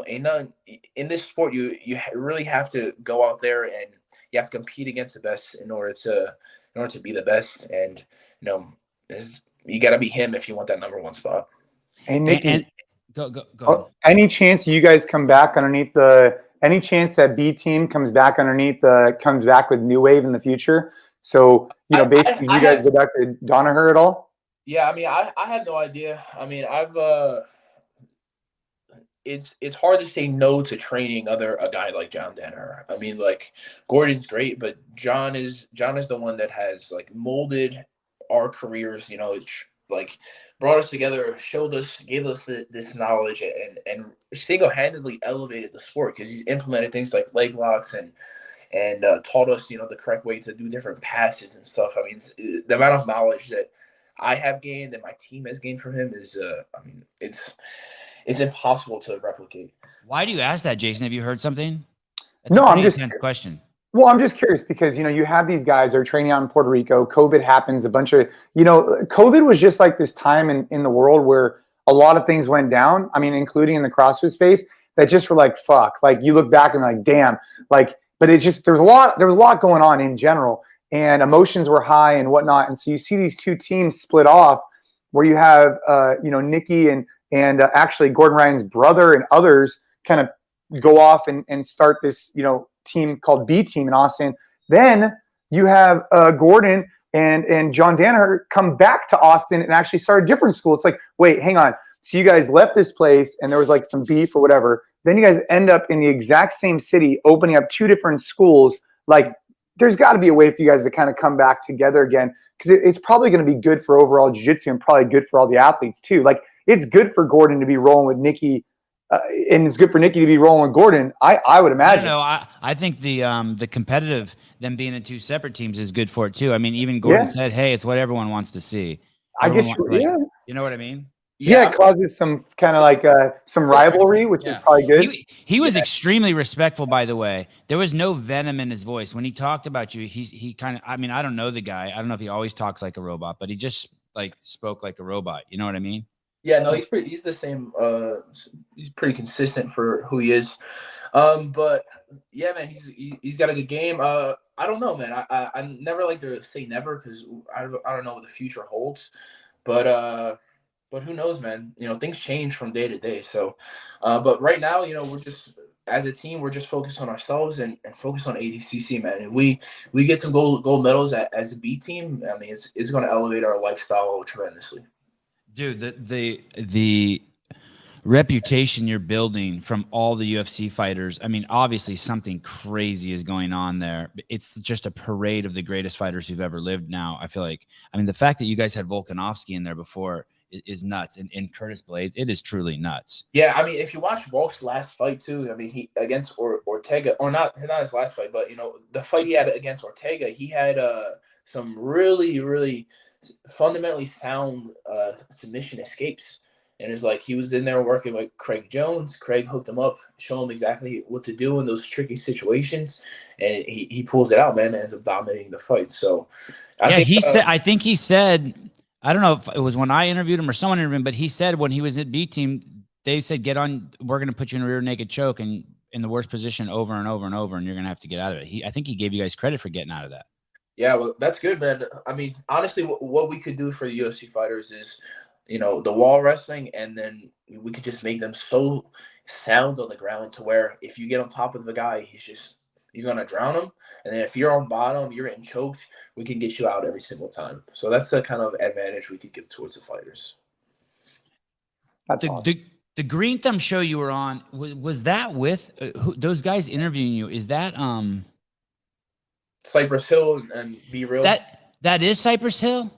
S4: ain't nothing in this sport. You really have to go out there and you have to compete against the best in order to be the best. And you got to be him if you want that number one spot.
S3: Hey, Nicky,
S1: and go.
S3: Any chance you guys come back underneath any chance that B team comes back with New Wave in the future? So, basically you guys go back to Danaher at all?
S4: Yeah, I mean, I have no idea. I mean, it's hard to say no to training a guy like John Danaher. I mean, like, Gordon's great, but John is the one that has like molded our careers, like brought us together, gave us this knowledge and single-handedly elevated the sport because he's implemented things like leg locks and taught us, the correct way to do different passes and stuff. I mean, the amount of knowledge that I have gained and my team has gained from him is, it's impossible to replicate.
S1: Why do you ask that, Jason? Have you heard something?
S3: No, I'm just
S1: intense question.
S3: Well, I'm just curious because, you have these guys that are training out in Puerto Rico. COVID happens, a bunch of, COVID was just like this time in the world where a lot of things went down. I mean, including in the CrossFit space that just were like, fuck, like you look back and like, damn, like, but it just, there was a lot going on in general and emotions were high and whatnot. And so you see these two teams split off where you have, Nicky and actually Gordon Ryan's brother and others kind of go off and start this, team called B Team in Austin. Then you have Gordon and John Danaher come back to Austin and actually start a different school. It's like, wait, hang on. So you guys left this place and there was like some beef or whatever. Then you guys end up in the exact same city, opening up two different schools. Like, there's got to be a way for you guys to kind of come back together again because it's probably going to be good for overall jiu-jitsu and probably good for all the athletes too. Like, it's good for Gordon to be rolling with Nicky. And it's good for Nicky to be rolling with Gordon. I would imagine.
S1: I think the competitive, them being in two separate teams is good for it too. I mean, even Gordon said, "Hey, it's what everyone wants to see."
S3: I guess,
S1: you know what I mean?
S3: Yeah, it causes some kind of like some rivalry, which is probably good.
S1: He was extremely respectful, by the way. There was no venom in his voice when he talked about you. He kind of, I mean, I don't know the guy. I don't know if he always talks like a robot, but he just like spoke like a robot. You know what I mean?
S4: Yeah, no, he's the same. He's pretty consistent for who he is. But yeah, man, he's got a good game. I don't know, man. I never like to say never because I don't know what the future holds. But who knows, man? Things change from day to day. So, but right now, we're just as a team, we're just focused on ourselves and focused on ADCC, man. And we get some gold medals as a B team. I mean, it's going to elevate our lifestyle tremendously.
S1: Dude, the reputation you're building from all the UFC fighters. I mean, obviously something crazy is going on there. It's just a parade of the greatest fighters who've ever lived now. I feel like, the fact that you guys had Volkanovski in there before is nuts. And in Curtis Blades, it is truly nuts.
S4: Yeah, I mean, if you watch Volk's last fight too, I mean, he against Ortega, or not his last fight, but the fight he had against Ortega, he had some really, really fundamentally sound submission escapes. And it's like he was in there working with Craig Jones. Craig hooked him up, showed him exactly what to do in those tricky situations, and he pulls it out, man, and ends up dominating the fight. So, I think
S1: he said, I don't know if it was when I interviewed him or someone interviewed him, but he said when he was at B team, they said, "Get on, we're going to put you in a rear naked choke and in the worst position over and over and over, and you're going to have to get out of it." I think he gave you guys credit for getting out of that.
S4: Yeah, well, that's good, man. I mean, honestly, what we could do for the UFC fighters is, the wall wrestling, and then we could just make them so sound on the ground to where if you get on top of the guy, you're going to drown him. And then if you're on bottom, you're getting choked, we can get you out every single time. So that's the kind of advantage we could give towards the fighters.
S3: That's awesome.
S1: The Green Thumb show you were on, was that with those guys interviewing you? Is that
S4: Cypress Hill and Be Real?
S1: That is Cypress Hill?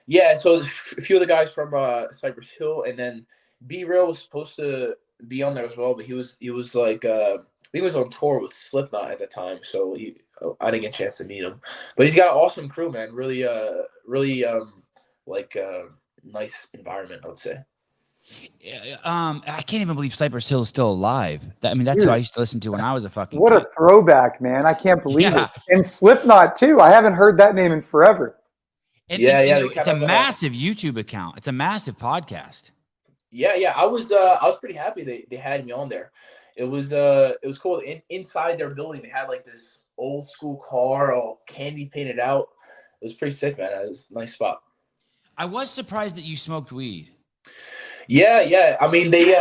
S4: Yeah, so a few of the guys from Cypress Hill, and then Be Real was supposed to be on there as well, but he was like he was on tour with Slipknot at the time, so I didn't get a chance to meet him. But he's got an awesome crew, man. Really nice environment, I would say.
S1: I can't even believe Cypress Hill is still alive. That's who I used to listen to when I was a fucking
S3: What
S1: kid.
S3: a throwback, man. I can't believe it. And Slipknot too. I haven't heard that name in forever.
S1: It's a massive YouTube account. It's a massive podcast.
S4: Yeah. I was pretty happy they had me on there. It was cool. Inside their building, they had like this old school car, all candy painted out. It was pretty sick, man. It was a nice spot. I
S1: was surprised that you smoked weed.
S4: Yeah. I mean, they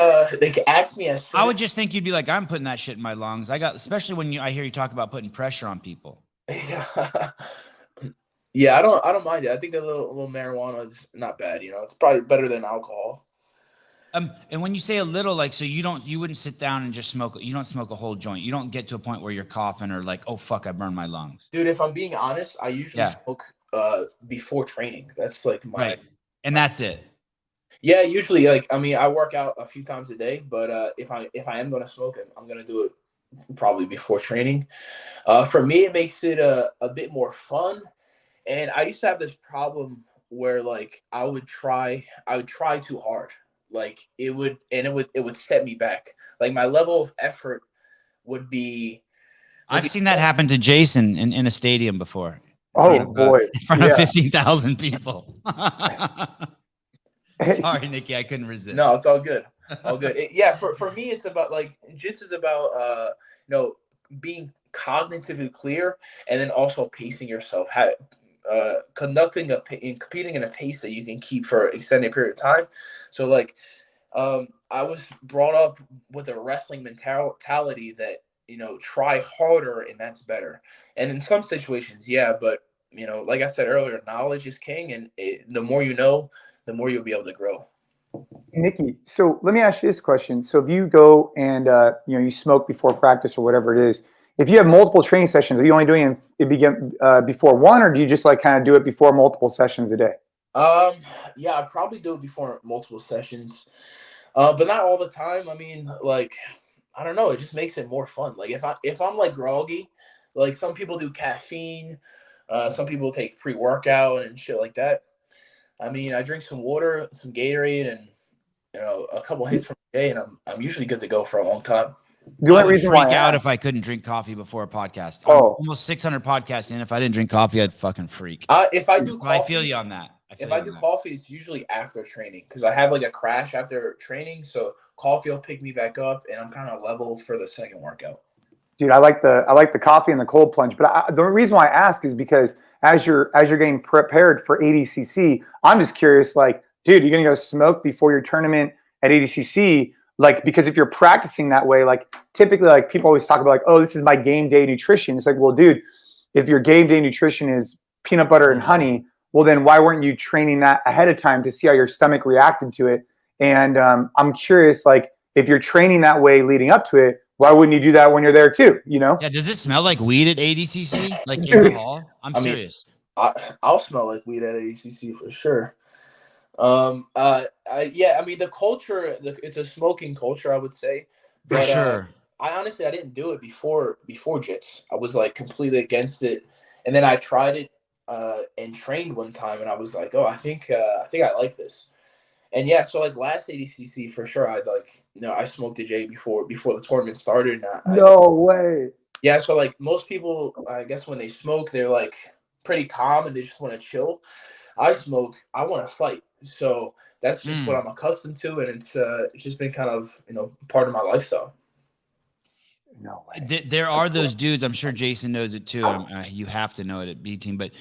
S4: asked me.
S1: I would just think you'd be like, I'm putting that shit in my lungs. Especially when I hear you talk about putting pressure on people.
S4: Yeah, I don't mind it. I think a little marijuana is not bad. It's probably better than alcohol.
S1: And when you say a little, like, so you wouldn't sit down and just smoke. You don't smoke a whole joint. You don't get to a point where you're coughing or like, oh fuck, I burned my lungs.
S4: Dude, if I'm being honest, I usually smoke before training. That's like my
S1: right, and that's it.
S4: Yeah, usually, I work out a few times a day, but if I am gonna smoke it, I'm gonna do it probably before training. For me, it makes it a bit more fun. And I used to have this problem where like I would try too hard. Like it would set me back. Like my level of effort would be.
S1: I've seen that happen to Jason in a stadium before.
S3: Oh boy.
S1: In front of 15,000 people. Sorry, Nicky, I couldn't resist.
S4: No, it's all good. All good. For me, it's about like Jitsu is about being cognitively clear and then also pacing yourself. Competing in a pace that you can keep for an extended period of time. So like I was brought up with a wrestling mentality that try harder and that's better. And in some situations, but like I said earlier, knowledge is king, and the more you know, the more you'll be able to grow.
S3: Nicky, so let me ask you this question. So if you go and you smoke before practice or whatever it is, if you have multiple training sessions, are you only doing it before one, or do you just like kind of do it before multiple sessions a day?
S4: Yeah, I probably do it before multiple sessions, but not all the time. I mean, like, I don't know. It just makes it more fun. Like if I'm like groggy, like some people do caffeine, some people take pre-workout and shit like that. I mean, I drink some water, some Gatorade, and a couple hits from the day, and I'm usually good to go for a long time.
S1: I would freak out if I couldn't drink coffee before a podcast.
S3: Oh.
S1: Almost 600 podcasts in. If I didn't drink coffee, I'd fucking freak.
S4: If I do coffee,
S1: I feel you on that.
S4: if I do coffee, it's usually after training because I have like a crash after training. So coffee will pick me back up, and I'm kind of level for the second workout.
S3: Dude, I like the coffee and the cold plunge. But the reason why I ask is because as you're getting prepared for ADCC, I'm just curious. Like, dude, you're gonna go smoke before your tournament at ADCC? Like, because if you're practicing that way, like typically, like people always talk about, like, oh, this is my game day nutrition. It's like, well, dude, if your game day nutrition is peanut butter and honey, well, then why weren't you training that ahead of time to see how your stomach reacted to it? And I'm curious, like, if you're training that way leading up to it, why wouldn't you do that when you're there too? You know?
S1: Yeah. Does it smell like weed at ADCC? Like in the hall? I'm serious.
S4: I'll smell like weed at ADCC for sure. Yeah, I mean the culture, it's a smoking culture, I would say.
S1: For sure.
S4: I didn't do it before Jits. I was like completely against it, and then I tried it and trained one time, and I was like, oh, I think I like this. And yeah, so like last ADCC for sure, I smoked a J before the tournament started. And
S3: no way.
S4: Yeah, so like most people, I guess when they smoke, they're like pretty calm and they just want to chill. I smoke, I want to fight. So that's just what I'm accustomed to, and it's just been kind of part of my lifestyle.
S3: No way.
S1: There are those dudes. I'm sure Jason knows it too. You have to know it at B team. But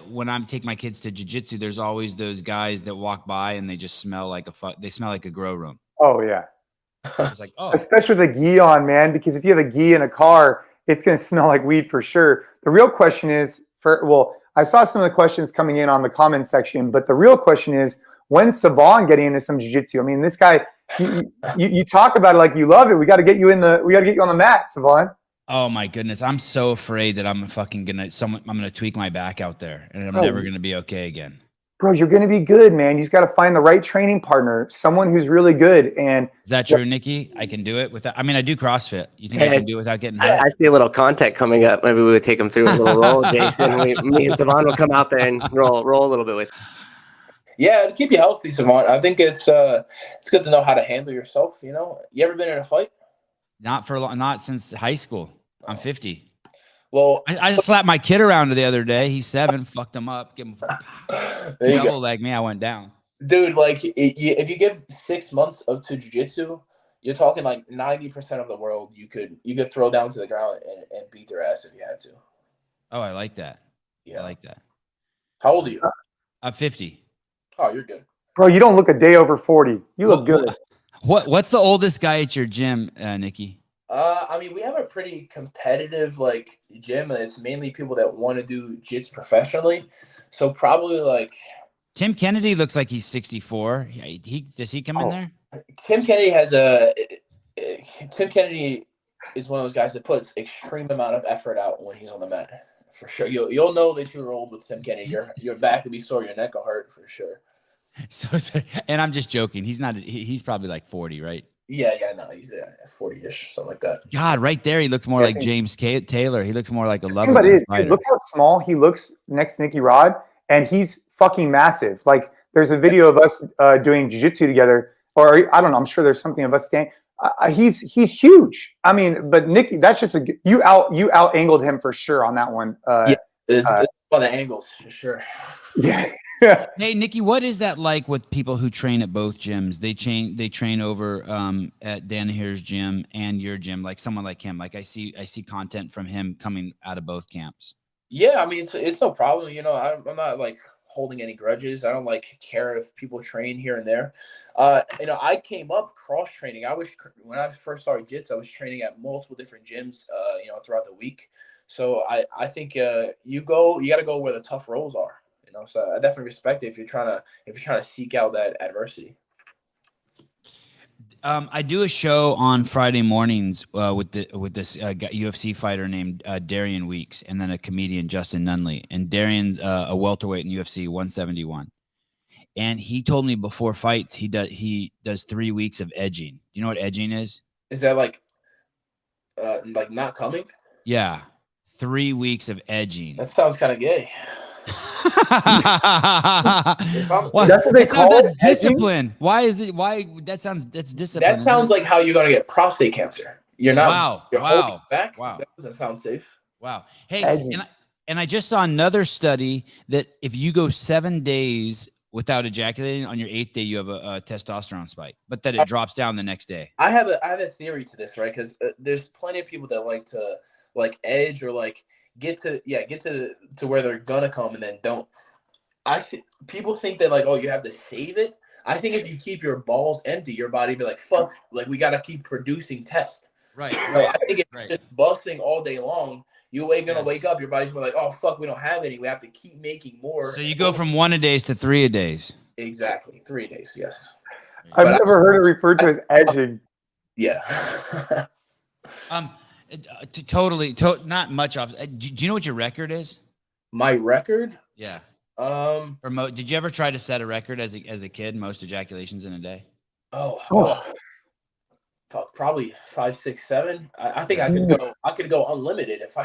S1: when I'm taking my kids to jiu-jitsu, there's always those guys that walk by and they just smell like they smell like a grow room.
S3: Oh yeah.
S1: It's like, oh,
S3: especially with the gi on, man. Because if you have a gi in a car, it's gonna smell like weed for sure. The real question is, I saw some of the questions coming in on the comment section, but the real question is, when's Sevan getting into some jiu-jitsu? I mean, this guy, you talk about it like you love it. We got to get you on the mat, Sevan.
S1: Oh my goodness. I'm so afraid that I'm gonna tweak my back out there and I'm never gonna be okay again.
S3: Bro, you're gonna be good, man. You just got to find the right training partner, someone who's really good. And
S1: is that true, Nicky? I can do it without. I mean, I do CrossFit. You think I can do it without getting hurt?
S2: I see a little content coming up. Maybe we would take him through a little roll, Jason. Me and Sevan will come out there and roll a little bit with.
S4: Yeah, to keep you healthy, Sevan. I think it's good to know how to handle yourself. You ever been in a fight?
S1: Not since high school. I'm 50.
S4: Well,
S1: I just slapped my kid around the other day. He's 7. Fucked him up. Give him double leg me. I went down.
S4: Dude, like if you give 6 months to jiu-jitsu, you're talking like 90% of the world you could throw down to the ground and beat their ass if you had to.
S1: Oh, I like that.
S4: Yeah,
S1: I like that.
S4: How old are you?
S1: I'm 50.
S4: Oh, you're good.
S3: Bro, you don't look a day over 40. You look good.
S1: What's the oldest guy at your gym, Nicky?
S4: I mean, we have a pretty competitive gym, and it's mainly people that want to do jits professionally. So probably like
S1: Tim Kennedy looks like he's 64. Does he come in there?
S4: Tim Kennedy is one of those guys that puts extreme amount of effort out when he's on the mat. For sure, you'll know that you're old with Tim Kennedy. Your back will be sore, your neck will hurt for sure.
S1: So, and I'm just joking. He's not. He's probably like 40, right?
S4: Yeah, no, he's 40-ish, something like that.
S1: God, right there, he looks more like James Taylor. He looks more like a lover.
S3: But look how small he looks next to Nicky Rod, and he's fucking massive. Like, there's a video of us doing jiu-jitsu together, or I don't know. I'm sure there's something of us standing. He's huge. I mean, but Nicky, that's just you out angled him for sure on that one.
S4: Yeah, it's on the angles for sure.
S3: Yeah.
S1: Hey, Nicky, what is that like with people who train at both gyms? They train over at Danaher's gym and your gym, like someone like him. Like I see content from him coming out of both camps.
S4: Yeah, I mean it's no problem. I'm not like holding any grudges. I don't care if people train here and there. I came up cross training. When I first started jits, I was training at multiple different gyms, throughout the week. So I think you got to go where the tough roles are. So I definitely respect it if you're trying to seek out that adversity.
S1: I do a show on Friday mornings with this UFC fighter named Darian Weeks, and then a comedian, Justin Nunley. And Darian's a welterweight in UFC 171. And he told me before fights he does 3 weeks of edging. Do you know what edging is?
S4: Is that like not coming?
S1: Yeah, 3 weeks of edging.
S4: That sounds kind of gay.
S3: That's what they call it.
S1: That's discipline. Why that's discipline?
S4: That sounds like how you're gonna get prostate cancer. You're not.
S1: Wow.
S4: You're holding back.
S1: Wow.
S4: That doesn't sound safe.
S1: Wow. Hey, And I just saw another study that if you go 7 days without ejaculating, on your 8th day, you have a testosterone spike, but that it drops down the next day.
S4: I have a theory to this, right? Because there's plenty of people that like to edge or get to where they're gonna come and then don't. People think that oh, you have to save it. I think if you keep your balls empty, your body be like, fuck, we gotta keep producing test.
S1: Right.
S4: I think if you're just busting all day long, you're gonna wake up, your body's gonna be like, oh fuck, we don't have any. We have to keep making more.
S1: So you go from 1 a days to 3 a days.
S4: Exactly, 3 days. Yes.
S3: I've never heard it referred to as edging.
S4: Yeah.
S1: Totally. Not much off. Do you know what your record is?
S4: My record?
S1: Yeah.
S4: Did
S1: you ever try to set a record as a kid? Most ejaculations in a day?
S4: Fuck, probably 5, 6, 7. I think I could go unlimited if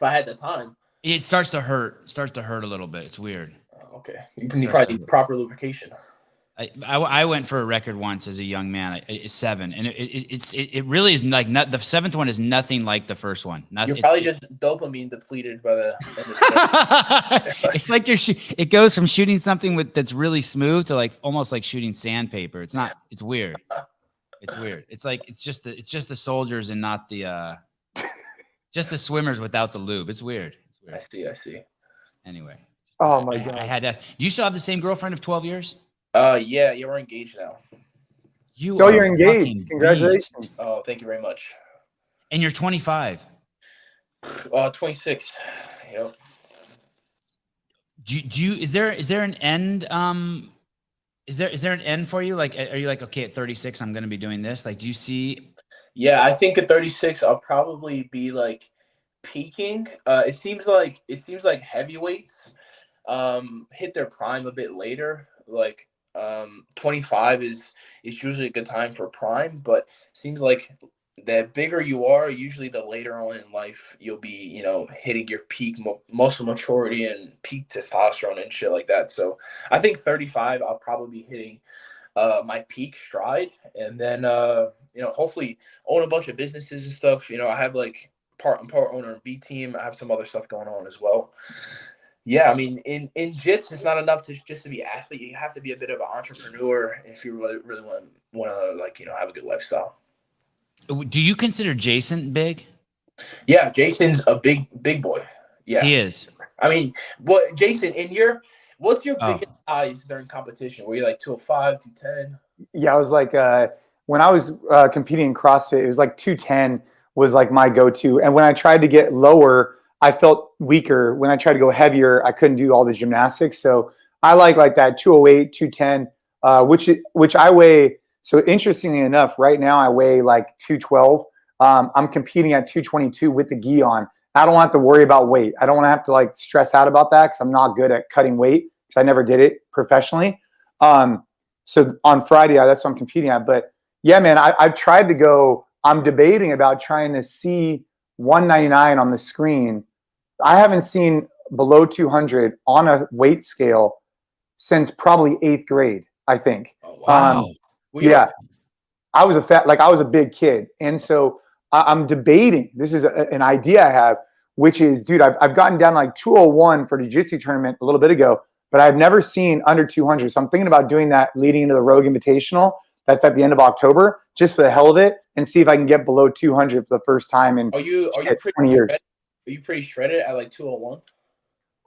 S4: I had the time.
S1: It starts to hurt. A little bit. It's weird.
S4: Okay. You probably need proper lubrication.
S1: I went for a record once as a young man. It's 7, and it really is like not the 7th one is nothing like the first one.
S4: You're probably just dopamine depleted by the end of the
S1: It's like it goes from shooting something that's really smooth to almost like shooting sandpaper. It's weird. It's weird. It's just the soldiers and not the just the swimmers without the lube. It's weird.
S4: I see.
S1: Anyway.
S3: Oh my God.
S1: I had to ask. Do you still have the same girlfriend of 12 years?
S4: Yeah, we're engaged now.
S3: You're engaged. Congratulations.
S1: Beast.
S4: Oh, thank you very much.
S1: And you're 25.
S4: 26. Yep.
S1: Is there an end? Is there an end for you? Are you okay, at 36, I'm going to be doing this? Do you see?
S4: Yeah, I think at 36, I'll probably be peaking. It seems like heavyweights hit their prime a bit later. 25 is usually a good time for prime, but seems like the bigger you are, usually the later on in life you'll be, hitting your peak muscle maturity and peak testosterone and shit like that. So I think 35, I'll probably be hitting my peak stride, and then hopefully own a bunch of businesses and stuff. I have I'm part owner of B Team. I have some other stuff going on as well. Yeah, I mean, in Jits, it's not enough to be an athlete. You have to be a bit of an entrepreneur if you really want to have a good lifestyle.
S1: Do you consider Jason big?
S4: Yeah, Jason's a big boy. Yeah,
S1: he is.
S4: I mean, Jason, what's your biggest size during competition? Were you 205, 210?
S3: Yeah, I was when I was competing in CrossFit, it was 210 was my go-to. And when I tried to get lower, I felt weaker. When I tried to go heavier, I couldn't do all the gymnastics. So I like that 208, 210, which I weigh. So interestingly enough, right now I weigh 212. I'm competing at 222 with the gi on. I don't have to worry about weight. I don't want to have to stress out about that because I'm not good at cutting weight because I never did it professionally. So on Friday, that's what I'm competing at. But yeah, man, I've tried to go. I'm debating about trying to see 199 on the screen. I haven't seen below 200 on a weight scale since probably 8th grade, I think.
S4: Oh, wow.
S3: Yeah. I was a big kid. And so I'm debating. This is an idea I have, which is, dude, I've gotten down 201 for the Jiu-Jitsu tournament a little bit ago, but I've never seen under 200. So I'm thinking about doing that leading into the Rogue Invitational. That's at the end of October, just for the hell of it, and see if I can get below 200 for the first time in 20 years.
S4: Are you pretty shredded at 201?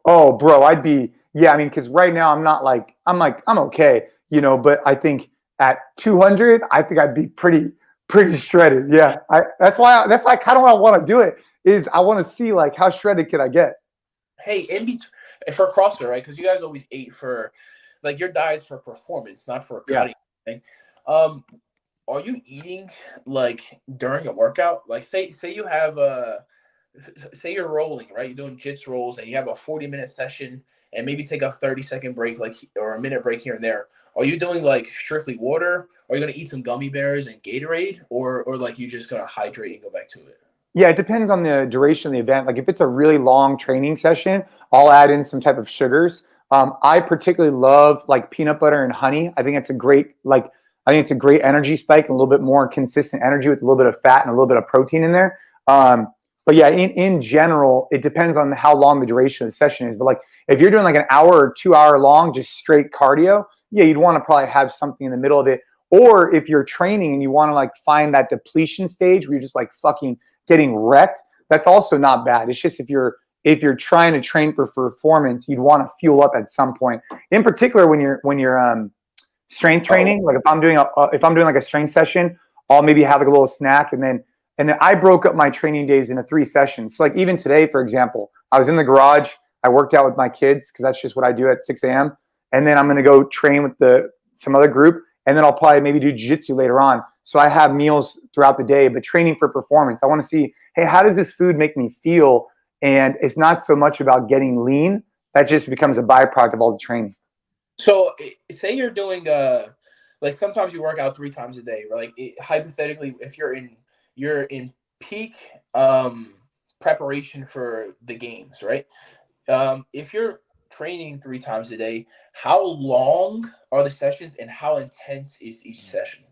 S3: Oh, bro, I'd be, yeah. I mean, because right now I'm not I'm okay, but I think at 200, I think I'd be pretty shredded. Yeah, that's why kind of why I want to do it is I want to see how shredded can I get.
S4: Hey, for CrossFit, right? Because you guys always ate for your diet's for performance, not for cutting. Yeah. Are you eating during a workout? Say you have say you're rolling, right? You're doing jits rolls and you have a 40-minute session and maybe take a 30-second break, or a minute break here and there. Are you doing strictly water? Are you going to eat some gummy bears and Gatorade, or you just going to hydrate and go back to it?
S3: Yeah, it depends on the duration of the event. If it's a really long training session, I'll add in some type of sugars. I particularly love peanut butter and honey. I think it's a great energy spike and a little bit more consistent energy with a little bit of fat and a little bit of protein in there. But yeah, in general, it depends on how long the duration of the session is. But like if you're doing like an hour or 2 hour long, just straight cardio, yeah, you'd want to probably have something in the middle of it. Or if you're training and you want to like find that depletion stage where you're just like fucking getting wrecked, that's also not bad. It's just if you're trying to train for performance, you'd want to fuel up at some point. In particular, when you're strength training, like if I'm doing like a strength session, I'll maybe have like a little snack, and then I broke up my training days into 3 sessions. So like even today, for example, I was in the garage, I worked out with my kids because that's just what I do at 6 a.m. And then I'm going to go train with some other group, and then I'll probably maybe do jiu-jitsu later on. So I have meals throughout the day, but training for performance, I want to see, hey, how does this food make me feel? And it's not so much about getting lean. That just becomes a byproduct of all the training.
S4: So say you're doing like sometimes you work out 3 times a day, right? Like hypothetically, if you're in peak preparation for the games, right? If you're training 3 times a day, how long are the sessions and how intense is each session?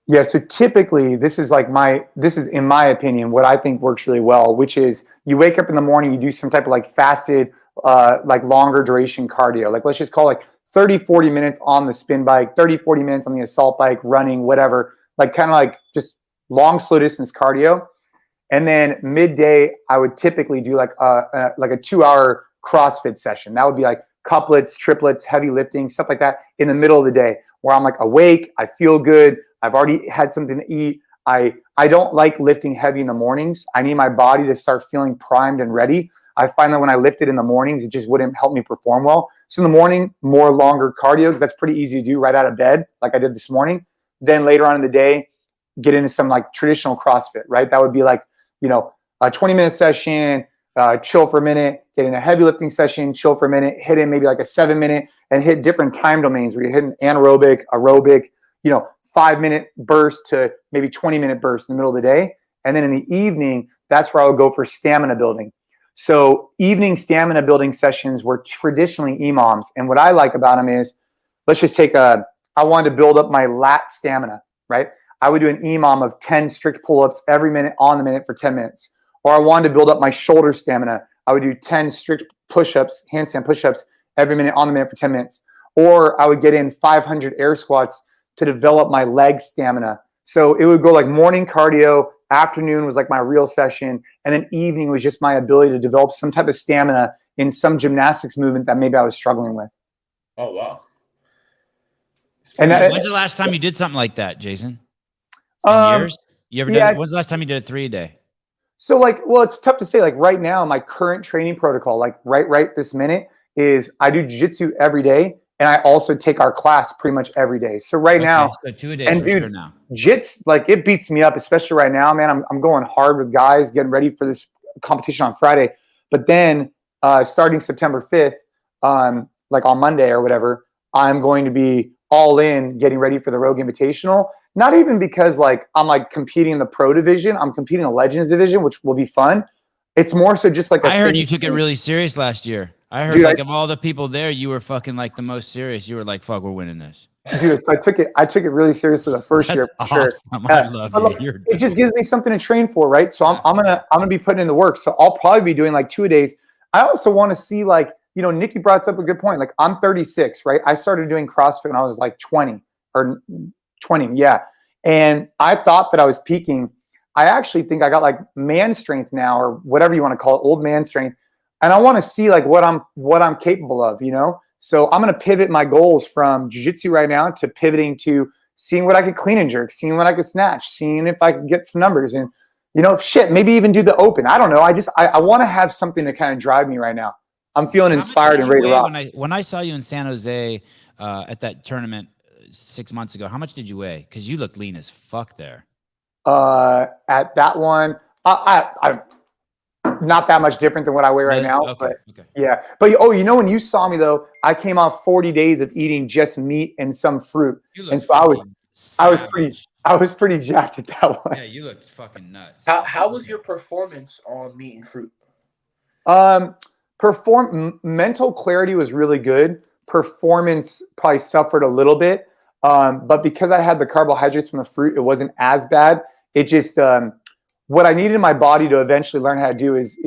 S3: Yeah, so typically this is in my opinion what I think works really well, which is you wake up in the morning, you do some type of like fasted like longer duration cardio. Like let's just call it like 30-40 minutes on the spin bike, 30-40 minutes on the assault bike, running, whatever, like kind of like just long slow distance cardio. And then midday I would typically do like a 2-hour CrossFit session. That would be like couplets, triplets, heavy lifting, stuff like that in the middle of the day where I'm like awake, I feel good, I've already had something to eat. I don't like lifting heavy in the mornings. I need my body to start feeling primed and ready. I find that when I lift it in the mornings, it just wouldn't help me perform well. So in the morning, more longer cardio, because that's pretty easy to do right out of bed, like I did this morning. Then later on in the day, get into some like traditional CrossFit, right? That would be like, a 20-minute session, chill for a minute, get in a heavy lifting session, chill for a minute, hit in maybe like a 7-minute, and hit different time domains where you're hitting anaerobic, aerobic, 5-minute burst to maybe 20-minute burst in the middle of the day. And then in the evening, that's where I would go for stamina building. So evening stamina building sessions were traditionally EMOMs. And what I like about them is, let's just take I wanted to build up my lat stamina, right? I would do an EMOM of 10 strict pull-ups every minute on the minute for 10 minutes. Or I wanted to build up my shoulder stamina. I would do 10 strict push-ups, handstand push-ups every minute on the minute for 10 minutes. Or I would get in 500 air squats to develop my leg stamina. So it would go like morning cardio, afternoon was like my real session, and then evening was just my ability to develop some type of stamina in some gymnastics movement that maybe I was struggling with.
S4: Oh, wow.
S1: And when's the last time you did something like that, Jason? In years? You ever done? When's the last time you did a 3 a day?
S3: So it's tough to say. Like right now, my current training protocol, like right this minute, is I do jiu-jitsu every day. And I also take our class pretty much every day. So now,
S1: so 2 a day
S3: and
S1: for
S3: dude,
S1: sure now.
S3: Jits, like it beats me up, especially right now, man. I'm going hard with guys, getting ready for this competition on Friday. But then starting September 5th, like on Monday or whatever, I'm going to be all in getting ready for the Rogue Invitational. Not even because like I'm like competing in the pro division. I'm competing in the Legends division, which will be fun. It's more so just like
S1: I heard you took it really serious last year. I heard, dude, of all the people there, you were fucking like the most serious. You were like, "Fuck, we're winning this."
S3: Dude, so I took it really seriously the first year. For
S1: awesome.
S3: Sure.
S1: I love you.
S3: It just gives me something to train for, right? So I'm gonna be putting in the work. So I'll probably be doing like 2 a days. I also want to see like, Nicky brought up a good point. Like I'm 36, right? I started doing CrossFit when I was like 20 or 20, yeah. And I thought that I was peaking. I actually think I got like man strength now, or whatever you want to call it, old man strength. And I want to see like what I'm capable of, So I'm going to pivot my goals from jiu-jitsu right now to pivoting to seeing what I could clean and jerk, seeing what I could snatch, seeing if I could get some numbers, and maybe even do the open. I don't know. I want to have something to kind of drive me right now. I'm feeling inspired and ready to rock.
S1: When I saw you in San Jose at that tournament 6 months ago, how much did you weigh? Because you looked lean as fuck there.
S3: At that one, I not that much different than what I weigh right now.
S1: Okay.
S3: Yeah. But when you saw me though, I came off 40 days of eating just meat and some fruit. And so I was pretty jacked at that one.
S1: Yeah, you looked fucking nuts.
S4: How was your performance on meat and fruit?
S3: Mental clarity was really good. Performance probably suffered a little bit. But because I had the carbohydrates from the fruit, it wasn't as bad. It just what I needed my body to eventually learn how to do is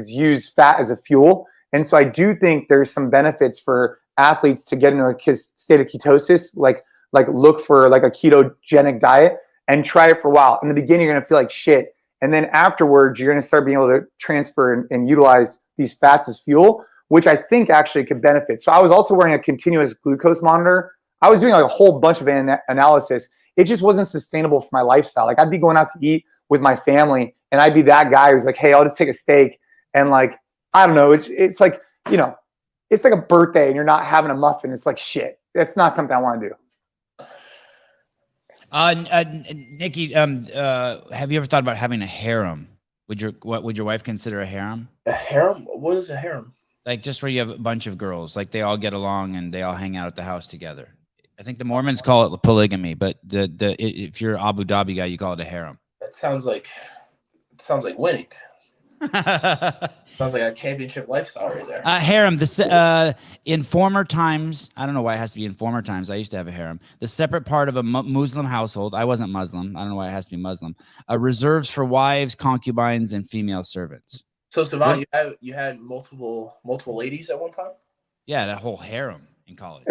S3: use fat as a fuel. And so I do think there's some benefits for athletes to get into a state of ketosis, like look for like a ketogenic diet and try it for a while. In the beginning, you're going to feel like shit. And then afterwards, you're going to start being able to transfer and utilize these fats as fuel, which I think actually could benefit. So I was also wearing a continuous glucose monitor. I was doing like a whole bunch of analysis. It just wasn't sustainable for my lifestyle. Like I'd be going out to eat with my family and I'd be that guy who's like, hey, I'll just take a steak. And like, I don't know. It's like, you know, it's like a birthday and you're not having a muffin. It's like, shit, that's not something I want to do.
S1: Nicky, have you ever thought about having a harem? Would your wife consider a harem?
S4: A harem? What is a harem?
S1: Like just where you have a bunch of girls, like they all get along and they all hang out at the house together. I think the Mormons call it polygamy, but if you're Abu Dhabi guy, you call it a harem.
S4: That sounds like winning. Sounds like a championship lifestyle right there.
S1: Harem. In former times, I don't know why it has to be in former times. I used to have a harem. The separate part of a Muslim household. I wasn't Muslim. I don't know why it has to be Muslim. Reserves for wives, concubines, and female servants.
S4: So, Sevan, you had multiple ladies at one time?
S1: Yeah, that whole harem in college.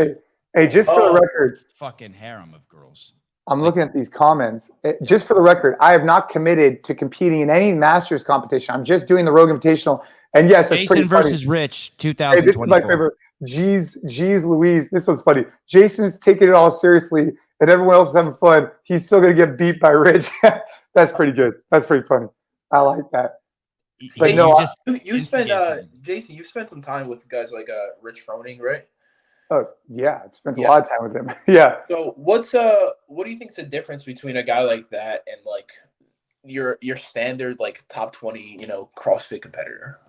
S3: Hey, just for the record,
S1: fucking harem of girls.
S3: I'm looking at these comments. Just for the record, I have not committed to competing in any Masters competition. I'm just doing the Rogue Invitational. And yes, that's
S1: Jason versus
S3: funny.
S1: Rich, 2024.
S3: Hey, this is my favorite. Jeez Louise. This one's funny. Jason's taking it all seriously, and everyone else is having fun. He's still going to get beat by Rich. That's pretty good. That's pretty funny. I like that.
S4: But no, you spent Jason. You've spent some time with guys like Rich Froning, right?
S3: Oh yeah, I spent a lot of time with him. Yeah.
S4: So what do you think's the difference between a guy like that and like your standard like top 20 CrossFit competitor?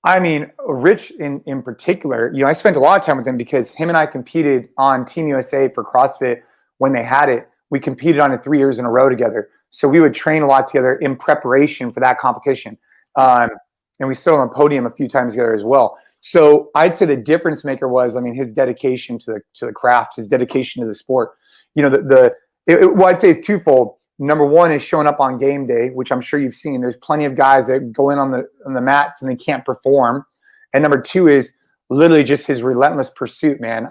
S3: I mean, Rich in particular, I spent a lot of time with him because him and I competed on Team USA for CrossFit when they had it. We competed on it 3 years in a row together. So we would train a lot together in preparation for that competition. And we stood on the podium a few times together as well. So I'd say the difference maker was, his dedication to the craft, his dedication to the sport. What I'd say is twofold. Number one is showing up on game day, which I'm sure you've seen. There's plenty of guys that go in on the mats and they can't perform. And number two is literally just his relentless pursuit, man.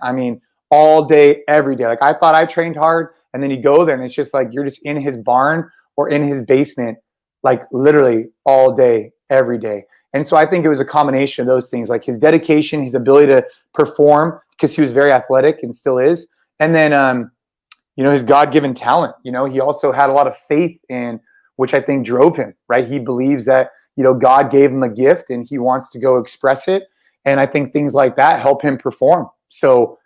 S3: All day, every day. Like I thought I trained hard, and then you go there and it's just like you're just in his barn or in his basement, like literally all day, every day. And so I think it was a combination of those things, like his dedication, his ability to perform, because he was very athletic and still is. And then, his God-given talent. He also had a lot of faith in, which I think drove him, right? He believes that, God gave him a gift and he wants to go express it. And I think things like that help him perform. So,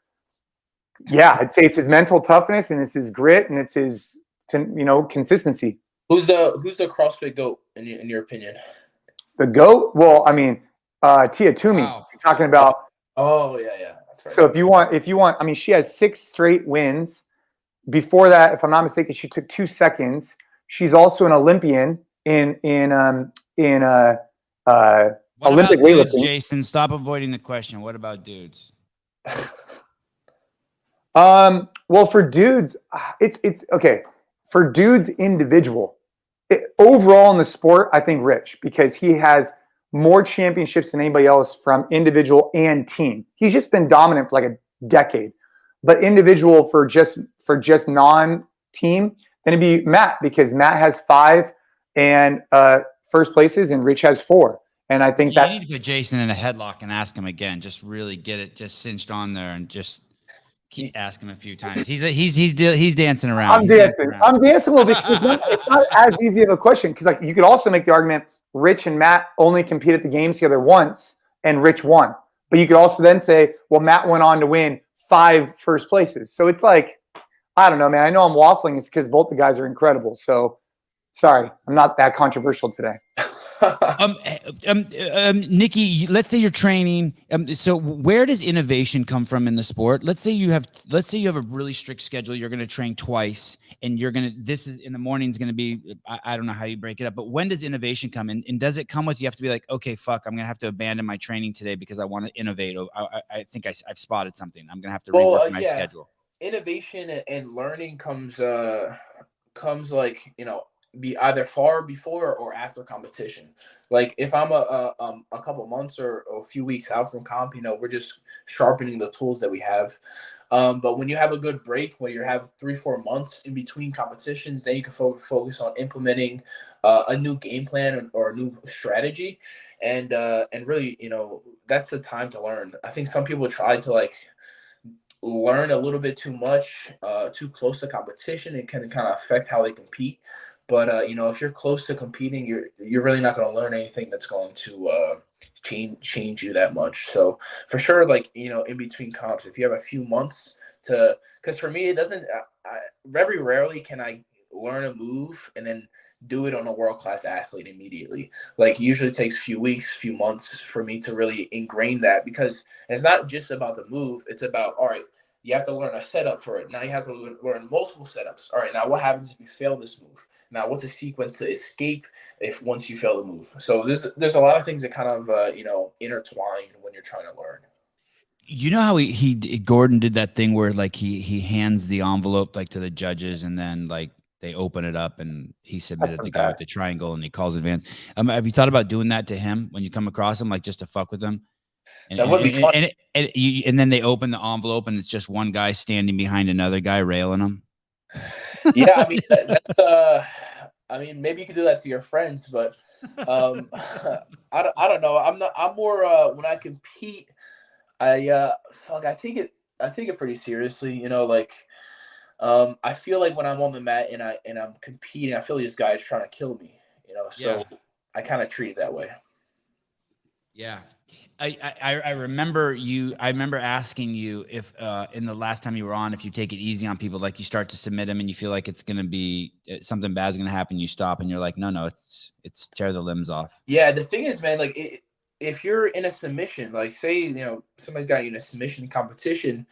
S3: yeah, I'd say it's his mental toughness and it's his grit and it's his, consistency.
S4: Who's the CrossFit GOAT in your opinion?
S3: The GOAT? Well, Tia Toomey.
S1: Wow.
S3: You're talking about.
S4: Oh yeah, that's right.
S3: So if you want, she has 6 straight wins. Before that, if I'm not mistaken, she took 2 seconds. She's also an Olympian in Olympic weightlifting.
S1: Jason, stop avoiding the question. What about dudes?
S3: Well, for dudes, it's okay. For dudes, individual. Overall in the sport, I think Rich, because he has more championships than anybody else from individual and team. He's just been dominant for like a decade. But individual for just non-team, then it'd be Matt, because Matt has 5 and first places and Rich has 4. And I think that
S1: you need to put Jason in a headlock and ask him again. Just really get it just cinched on there and just keep asking him a few times. He's dancing around.
S3: I'm dancing a little bit. It's not as easy of a question, because like you could also make the argument Rich and Matt only compete at the games together once and Rich won. But you could also then say, well, Matt went on to win 5 first places. So it's like, I don't know, man. I know I'm waffling. It's because both the guys are incredible. So sorry, I'm not that controversial today.
S1: Nicky, let's say you're training. So where does innovation come from in the sport? Let's say you have a really strict schedule. You're going to train twice, and this is in the morning is going to be, I don't know how you break it up, but when does innovation come in? And does it come with, you have to be like, okay, fuck, I'm going to have to abandon my training today because I want to innovate. I think I've spotted something. I'm going to have to rework my schedule.
S4: Innovation and learning comes like, be either far before or after competition. Like if I'm a couple months or a few weeks out from comp, we're just sharpening the tools that we have. But when you have a good break, when you have 3-4 months in between competitions, then you can focus on implementing a new game plan or a new strategy, and really, that's the time to learn. I think some people try to like learn a little bit too much, too close to competition. It can kind of affect how they compete. But if you're close to competing, you're really not going to learn anything that's going to change you that much. So for sure, like in between comps, if you have a few months because for me, it doesn't. Very rarely can I learn a move and then do it on a world-class athlete immediately. Like usually it takes a few weeks, few months for me to really ingrain that, because it's not just about the move. It's about, all right, you have to learn a setup for it. Now you have to learn multiple setups. All right, now what happens if you fail this move? Now what's a sequence to escape once you fail the move? So there's a lot of things that kind of intertwine when you're trying to learn.
S1: You know how Gordon did that thing where like he hands the envelope like to the judges, and then like they open it up and he submitted the guy with the triangle and he calls advance. Have you thought about doing that to him when you come across him, like just to fuck with him?
S4: That would be fun.
S1: And then they open the envelope and it's just one guy standing behind another guy railing him.
S4: Yeah, I mean that's maybe you could do that to your friends, but I don't know. I'm more when I compete, I take it pretty seriously. I feel like when I'm on the mat and I'm competing, I feel like this guy is trying to kill me. So yeah. I kind of treat it that way.
S1: Yeah. I remember I remember asking you if in the last time you were on, if you take it easy on people, like you start to submit them and you feel like it's going to be something bad's going to happen, you stop and you're like, no, it's tear the limbs off.
S4: Yeah. The thing is, man, like if you're in a submission, like say, somebody's got you in a submission competition,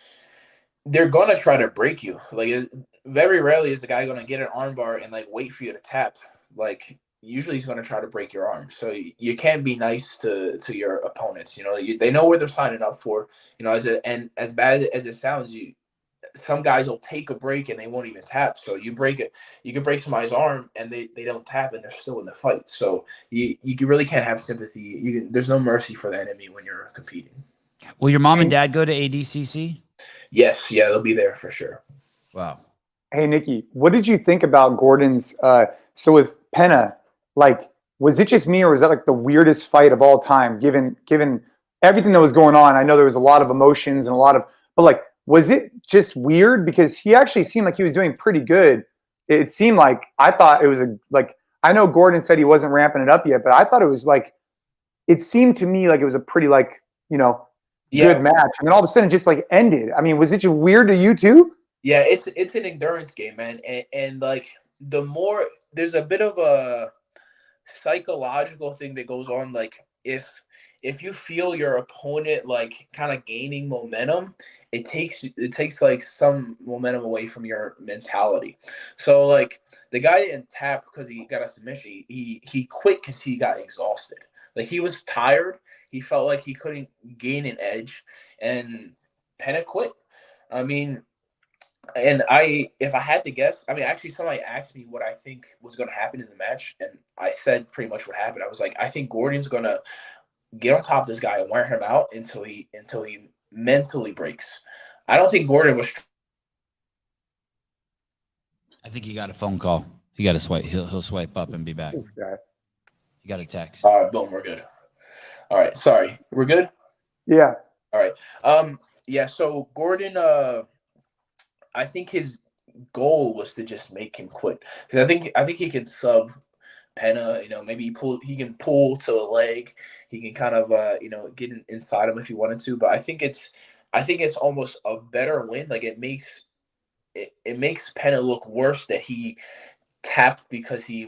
S4: they're going to try to break you. Like very rarely is the guy going to get an armbar and like wait for you to tap. Like usually he's going to try to break your arm. So you can't be nice to your opponents. They know what they're signing up for. And as bad as it sounds, some guys will take a break and they won't even tap. So you can break somebody's arm and they don't tap and they're still in the fight. So you really can't have sympathy. There's no mercy for the enemy when you're competing.
S1: Will your mom and dad go to ADCC?
S4: Yes. Yeah, they'll be there for sure.
S1: Wow.
S3: Hey, Nicky, what did you think about Gordon's so with Penna? Like, was it just me, or was that like the weirdest fight of all time, given everything that was going on? I know there was a lot of emotions and but like, was it just weird? Because he actually seemed like he was doing pretty good. It seemed like, I thought it was I know Gordon said he wasn't ramping it up yet, but I thought it was like, it seemed to me like it was a pretty good match. And then all of a sudden it just like ended. I mean, was it just weird to you too?
S4: Yeah, it's an endurance game, man. And like the more there's a bit of a psychological thing that goes on, like if you feel your opponent like kind of gaining momentum, it takes like some momentum away from your mentality. So like the guy didn't tap because he got a submission. He quit because he got exhausted. Like he was tired. He felt like he couldn't gain an edge, and Penna quit. I mean, and if I had to guess, actually somebody asked me what I think was going to happen in the match, and I said pretty much what happened. I was like, I think Gordon's going to get on top of this guy and wear him out until he mentally breaks. I don't think Gordon was.
S1: I think he got a phone call. He got to swipe. He'll swipe up and be back. He got a text.
S4: All right, boom, we're good. All right, sorry, we're good.
S3: Yeah.
S4: All right. Yeah. So Gordon, I think his goal was to just make him quit, because I think he can sub Penna. Maybe he can pull to a leg. He can kind of get inside him if he wanted to. But I think it's almost a better win. Like it makes Penna look worse that he tapped because he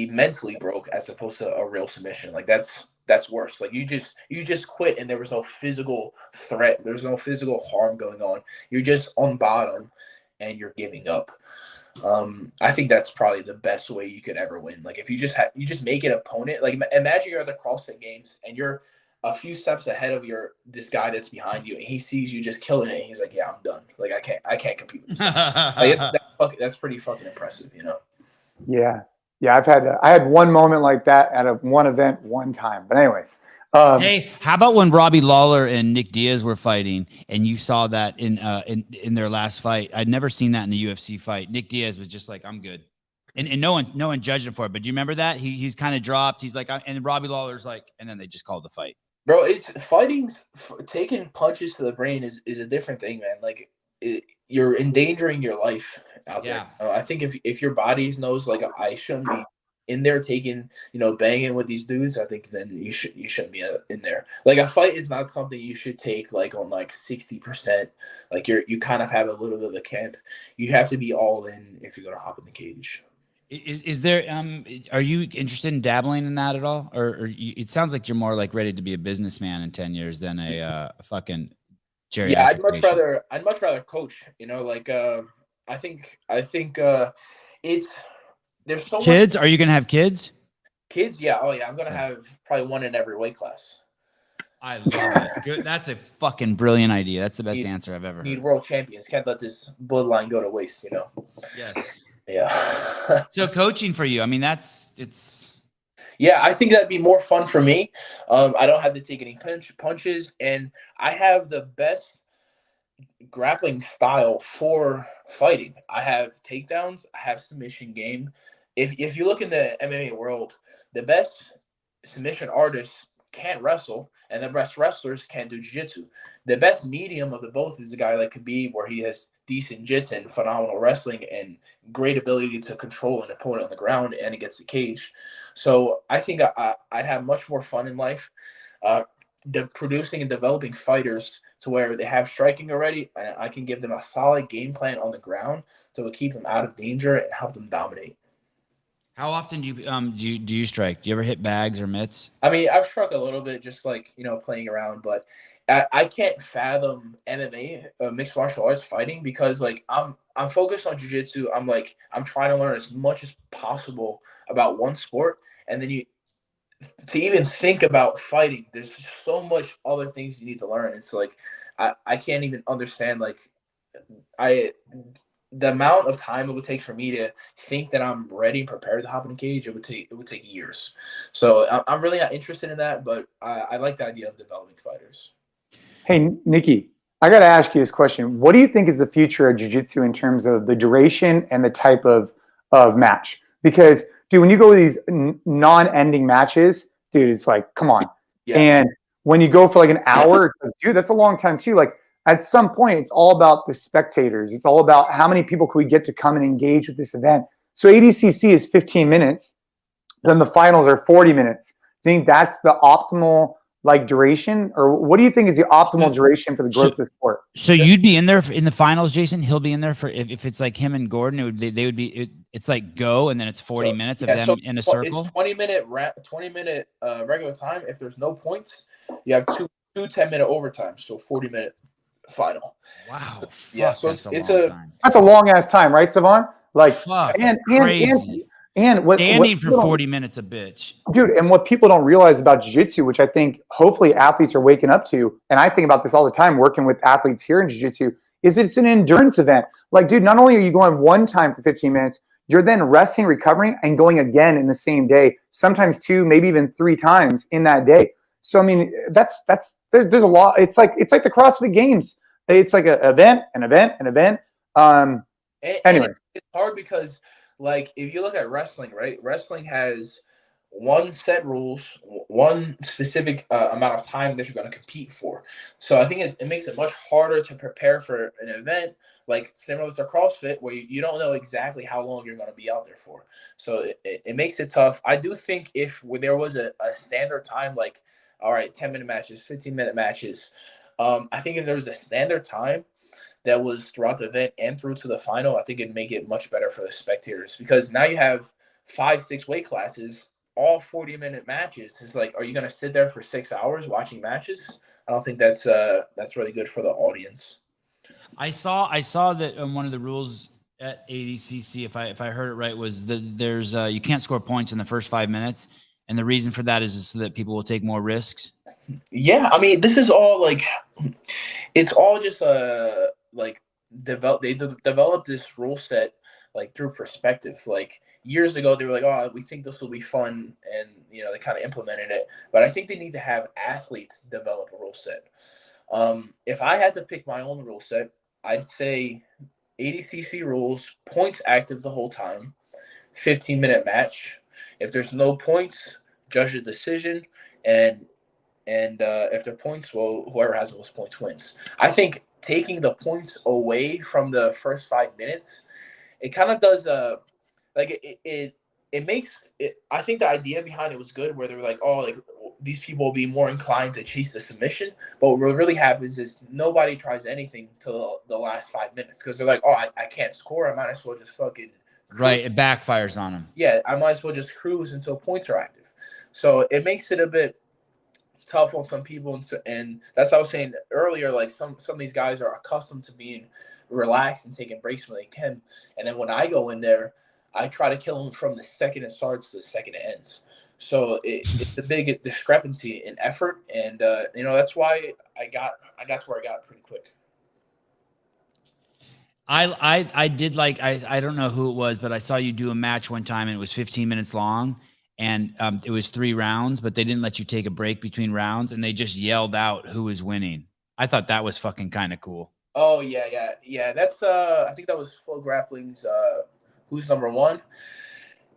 S4: mentally broke, as opposed to a real submission. Like that's worse. Like you just quit and there was no physical threat. There's no physical harm going on. You're just on bottom and you're giving up. I think that's probably the best way you could ever win. Like if you just make an opponent, like imagine you're at the CrossFit Games and you're a few steps ahead of this guy that's behind you, and he sees you just killing it, and he's like, yeah, I'm done. Like I can't compete with this guy. Like that's pretty fucking impressive,
S3: Yeah. Yeah. I had one moment like that at one event one time. But anyways.
S1: Hey, how about when Robbie Lawler and Nick Diaz were fighting, and you saw that in their last fight? I'd never seen that in the UFC fight. Nick Diaz was just like, "I'm good," and no one judged him for it. But do you remember that? He's kind of dropped. He's like, and Robbie Lawler's like, and then they just called the fight.
S4: Bro, taking punches to the brain is a different thing, man. Like you're endangering your life out there. I think if your body knows like I shouldn't be in there taking, banging with these dudes, I think then you shouldn't be in there. Like a fight is not something you should take like on like 60%. Like you kind of have a little bit of a camp. You have to be all in if you're gonna hop in the cage.
S1: Is there are you interested in dabbling in that at all, or it sounds like you're more like ready to be a businessman in 10 years than a fucking geriatric
S4: Yeah, I'd much
S1: patient?
S4: rather coach. I think it's there's so
S1: kids.
S4: much.
S1: Are you gonna have kids?
S4: Kids, yeah. Oh yeah, I'm gonna have probably one in every weight class.
S1: I love it. Good. That's a fucking brilliant idea. That's the best answer I've ever heard.
S4: Need world champions. Can't let this bloodline go to waste.
S1: Yes.
S4: Yeah.
S1: So coaching for you, I mean,
S4: Yeah, I think that'd be more fun for me. I don't have to take any punches, and I have the best grappling style for fighting. I have takedowns. I have submission game. If you look in the MMA world, the best submission artists can't wrestle, and the best wrestlers can't do jiu-jitsu. The best medium of the both is a guy like Khabib, where he has decent jiu-jitsu and phenomenal wrestling and great ability to control an opponent on the ground and against the cage. So I think I'd have much more fun in life producing and developing fighters to where they have striking already, and I can give them a solid game plan on the ground to keep them out of danger and help them dominate.
S1: how often do you strike? Do you ever hit bags or mitts?
S4: I mean, I've struck a little bit, just like playing around, but I can't fathom MMA, mixed martial arts fighting, because like I'm focused on jiu-jitsu. I'm trying to learn as much as possible about one sport, and then to even think about fighting, there's just so much other things you need to learn. It's like I can't even understand the amount of time it would take for me to think that I'm ready and prepared to hop in a cage. It would take years. So I'm really not interested in that, but I like the idea of developing fighters.
S3: Hey, Nicky, I got to ask you this question. What do you think is the future of jiu-jitsu in terms of the duration and the type of match? Because, dude, when you go with these non-ending matches, dude, it's like, come on.
S4: Yeah.
S3: And when you go for like an hour, dude, that's a long time too. Like at some point, it's all about the spectators. It's all about how many people can we get to come and engage with this event. So ADCC is 15 minutes. Then the finals are 40 minutes. Do you think that's the optimal duration, or what do you think is the optimal duration for the growth of the sport?
S1: So you'd be in there in the finals, Jason. He'll be in there for if it's like him and Gordon. They would be. It's like go, and then it's 40 minutes of them in a circle.
S4: It's 20-minute regular time. If there's no points, you have two 10-minute overtimes, so 40-minute final.
S1: Wow.
S4: Yeah. So
S3: that's a long ass time, right, Sevan? Like,
S1: crazy.
S3: And
S1: standing for 40 minutes a bitch.
S3: Dude, and what people don't realize about jiu-jitsu, which I think hopefully athletes are waking up to, and I think about this all the time working with athletes here in jiu-jitsu, is it's an endurance event. Like, dude, not only are you going one time for 15 minutes, you're then resting, recovering, and going again in the same day, sometimes 2, maybe even 3 times in that day. So, I mean, there's a lot. It's like the CrossFit Games. It's like an event. Anyway.
S4: It's hard because, like, if you look at wrestling, right? Wrestling has one set rules, one specific amount of time that you're going to compete for. So I think it makes it much harder to prepare for an event, like similar to CrossFit, where you don't know exactly how long you're going to be out there for. So it makes it tough. I do think if there was a standard time, like, all right, 10-minute matches, 15-minute matches, I think if there was a standard time that was throughout the event and through to the final, I think it'd make it much better for the spectators, because now you have 5-6 weight classes, all 40-minute matches. It's like, are you going to sit there for 6 hours watching matches? I don't think that's really good for the audience.
S1: I saw that one of the rules at ADCC, if I heard it right, was that there's you can't score points in the first 5 minutes, and the reason for that is so that people will take more risks.
S4: Yeah, I mean, this is all like, it's all just they developed this rule set like through perspective. Like years ago, they were like, "Oh, we think this will be fun," and they kind of implemented it. But I think they need to have athletes develop a rule set. If I had to pick my own rule set, I'd say ADCC rules, points active the whole time, 15-minute match. If there's no points, judge's decision, and if there are points, well, whoever has the most points wins. I think taking the points away from the first 5 minutes, it kind of does like it makes it. I think the idea behind it was good, where they were like, oh, like these people will be more inclined to chase the submission. But what really happens is nobody tries anything till the last 5 minutes because they're like, oh, I can't score. I might as well just fucking cruise.
S1: Right. It backfires on them.
S4: Yeah, I might as well just cruise until points are active. So it makes it a bit tough on some people, and that's what I was saying earlier. Like some of these guys are accustomed to being relaxed and taking breaks when they can, and then when I go in there, I try to kill them from the second it starts to the second it ends. So it's a big discrepancy in effort, and that's why I got to where I got pretty quick.
S1: I did like I don't know who it was, but I saw you do a match one time and it was 15 minutes long. And it was 3 rounds, but they didn't let you take a break between rounds, and they just yelled out who was winning. I thought that was fucking kind of cool.
S4: Oh yeah. That's I think that was Flow Grappling's Who's Number One.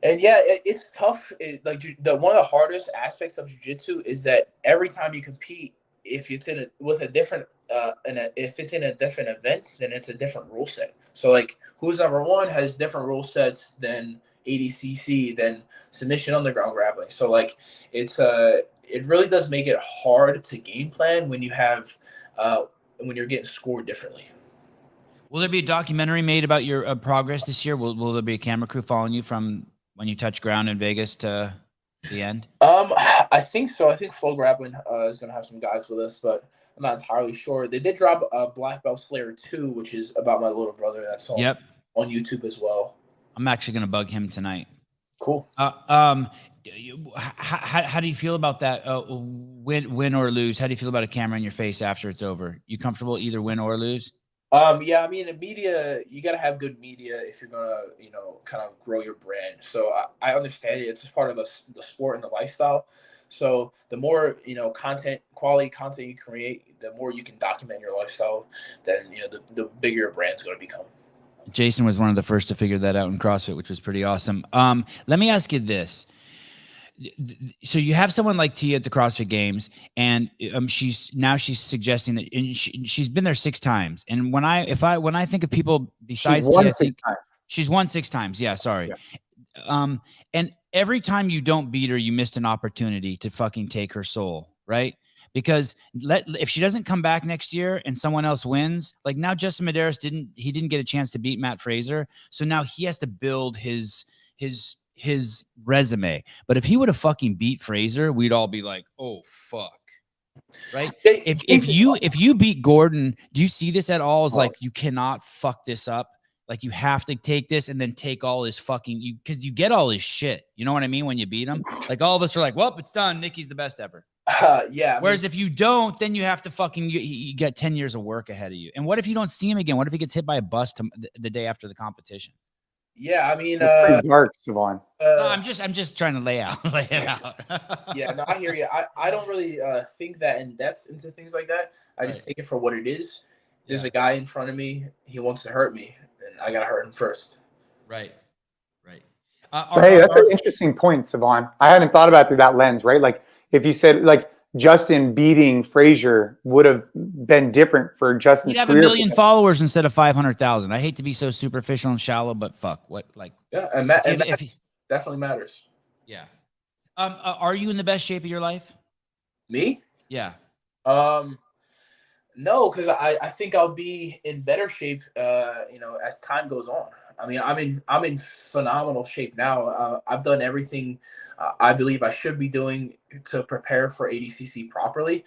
S4: And yeah, it's tough. One of the hardest aspects of jiu-jitsu is that every time you compete, if it's in a different event, then it's a different rule set. So like Who's Number One has different rule sets than ADCC, then submission underground grappling. So like it really does make it hard to game plan when you have when you're getting scored differently.
S1: Will there be a documentary made about your progress this year? Will there be a camera crew following you from when you touch ground in Vegas to the end?
S4: I think so. I think Flow Grappling is going to have some guys with us, but I'm not entirely sure. They did drop a Black Belt Slayer 2, which is about my little brother. That's on YouTube as well. I'm
S1: actually going to bug him tonight.
S4: Cool.
S1: How do you feel about that? Win or lose? How do you feel about a camera in your face after it's over? You comfortable either win or lose?
S4: Yeah, I mean, in media, you got to have good media if you're going to, kind of grow your brand. So I understand it. It's just part of the sport and the lifestyle. So the more, quality content you create, the more you can document your lifestyle, then, the bigger your brand's going to become.
S1: Jason was one of the first to figure that out in CrossFit, which was pretty awesome. Let me ask you this. So you have someone like Tia at the CrossFit Games, and she's suggesting that, and she's been there 6 times. And when I think of people besides Tia, I think she's won 6 times. Yeah, sorry. Yeah. And every time you don't beat her, you missed an opportunity to fucking take her soul, right? Because if she doesn't come back next year and someone else wins, like now Justin Medeiros didn't get a chance to beat Matt Fraser, so now he has to build his resume. But if he would have fucking beat Fraser, we'd all be like, oh fuck, right? If you beat Gordon, do you see this at all as like you cannot fuck this up? Like you have to take this and then take all his fucking because you get all his shit. You know what I mean? When you beat him, like all of us are like, well, it's done. Nicky's the best ever.
S4: Yeah.
S1: Whereas if you don't, then you have to fucking you get 10 years of work ahead of you. And what if you don't see him again? What if he gets hit by a bus the day after the competition?
S4: Yeah, I mean,
S3: pretty dark, Sevan.
S1: I'm just trying to lay it out.
S4: Yeah, no, I hear you. I don't really think that in depth into things like that. I just take it for what it is. There's a guy in front of me. He wants to hurt me, and I gotta hurt him first.
S1: Right.
S3: Hey, that's an interesting point, Sevan. I hadn't thought about it through that lens, right? Like if you said like Justin beating Frazier would have been different for Justin's
S1: He'd have
S3: career.
S1: 1 million followers instead of 500,000. I hate to be so superficial and shallow, but fuck, what like?
S4: Yeah, and that definitely matters.
S1: Yeah. Are you in the best shape of your life?
S4: Me?
S1: Yeah.
S4: No, because I think I'll be in better shape, as time goes on. I mean, I'm in phenomenal shape now. I've done everything I believe I should be doing to prepare for ADCC properly.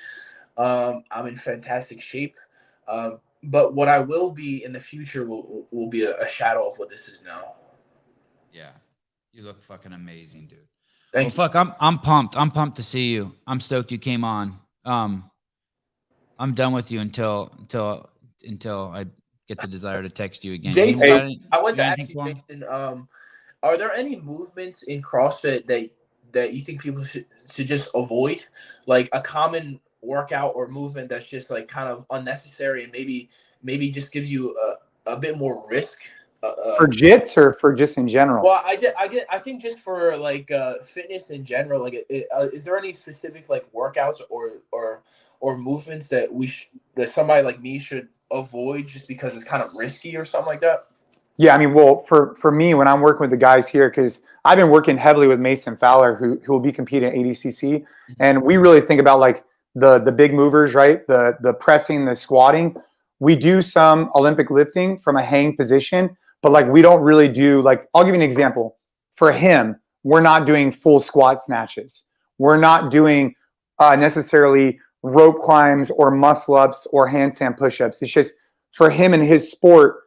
S4: I'm in fantastic shape. But what I will be in the future will be a shadow of what this is now.
S1: Yeah, you look fucking amazing, dude.
S4: Thank you.
S1: Fuck, I'm pumped. I'm pumped to see you. I'm stoked you came on. I'm done with you until I get the desire to text you again.
S4: Jason, I went to ask
S1: anything
S4: you,
S1: for him?
S4: Jason, are there any movements in CrossFit that you think people should just avoid? Like a common workout or movement that's just like kind of unnecessary and maybe just gives you a bit more risk?
S3: For jits or for just in general?
S4: Well, I think just for like fitness in general, like is there any specific like workouts or movements that that somebody like me should avoid just because it's kind of risky or something like that?
S3: Yeah, I mean, well, for me, when I'm working with the guys here, because I've been working heavily with Mason Fowler, who will be competing at ADCC, and we really think about like the big movers, right? The pressing, the squatting. We do some Olympic lifting from a hang position, but like we don't really do like. I'll give you an example. For him, we're not doing full squat snatches. We're not doing necessarily rope climbs or muscle ups or handstand push-ups. It's just for him and his sport.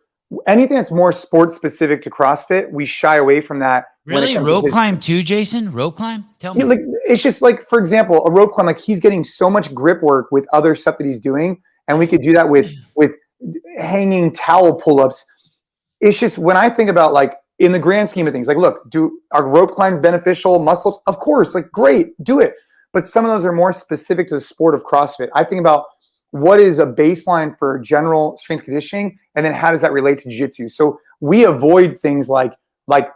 S3: Anything that's more sport specific to CrossFit, we shy away from that.
S1: Really, rope climb too, Jason? Rope climb? Tell me.
S3: Yeah, like it's just like, for example, a rope climb. Like he's getting so much grip work with other stuff that he's doing, and we could do that with hanging towel pull-ups. It's just when I think about like in the grand scheme of things, like look, are rope climbs beneficial? Muscle-ups, of course, like great, do it. But some of those are more specific to the sport of CrossFit. I think about what is a baseline for general strength conditioning, and then how does that relate to jiu-jitsu? So we avoid things like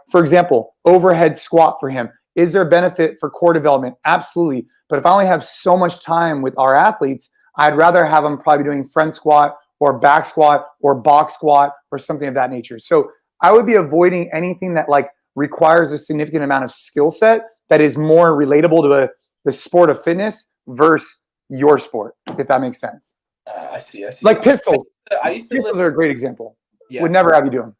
S3: for example, overhead squat for him. Is there a benefit for core development? Absolutely. But if I only have so much time with our athletes, I'd rather have them probably doing front squat or back squat or box squat or something of that nature. So I would be avoiding anything that like requires a significant amount of skill set that is more relatable to the sport of fitness versus your sport, if that makes sense.
S4: I see.
S3: Like pistols.
S4: Pistols
S3: are a great example.
S4: Yeah.
S3: Would never have you do them.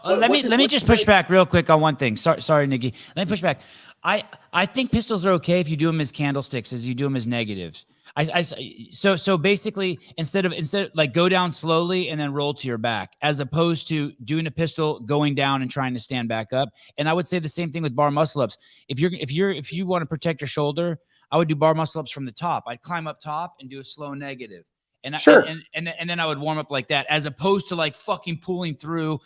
S1: Let me just push back real quick on one thing. Sorry, Nicky. Let me push back. I think pistols are okay if you do them as candlesticks, as you do them as negatives. So basically, instead of like go down slowly and then roll to your back, as opposed to doing a pistol, going down and trying to stand back up. And I would say the same thing with bar muscle ups. If you want to protect your shoulder, I would do bar muscle ups from the top. I'd climb up top and do a slow negative. And
S3: sure.
S1: And then I would warm up like that, as opposed to like fucking pulling through,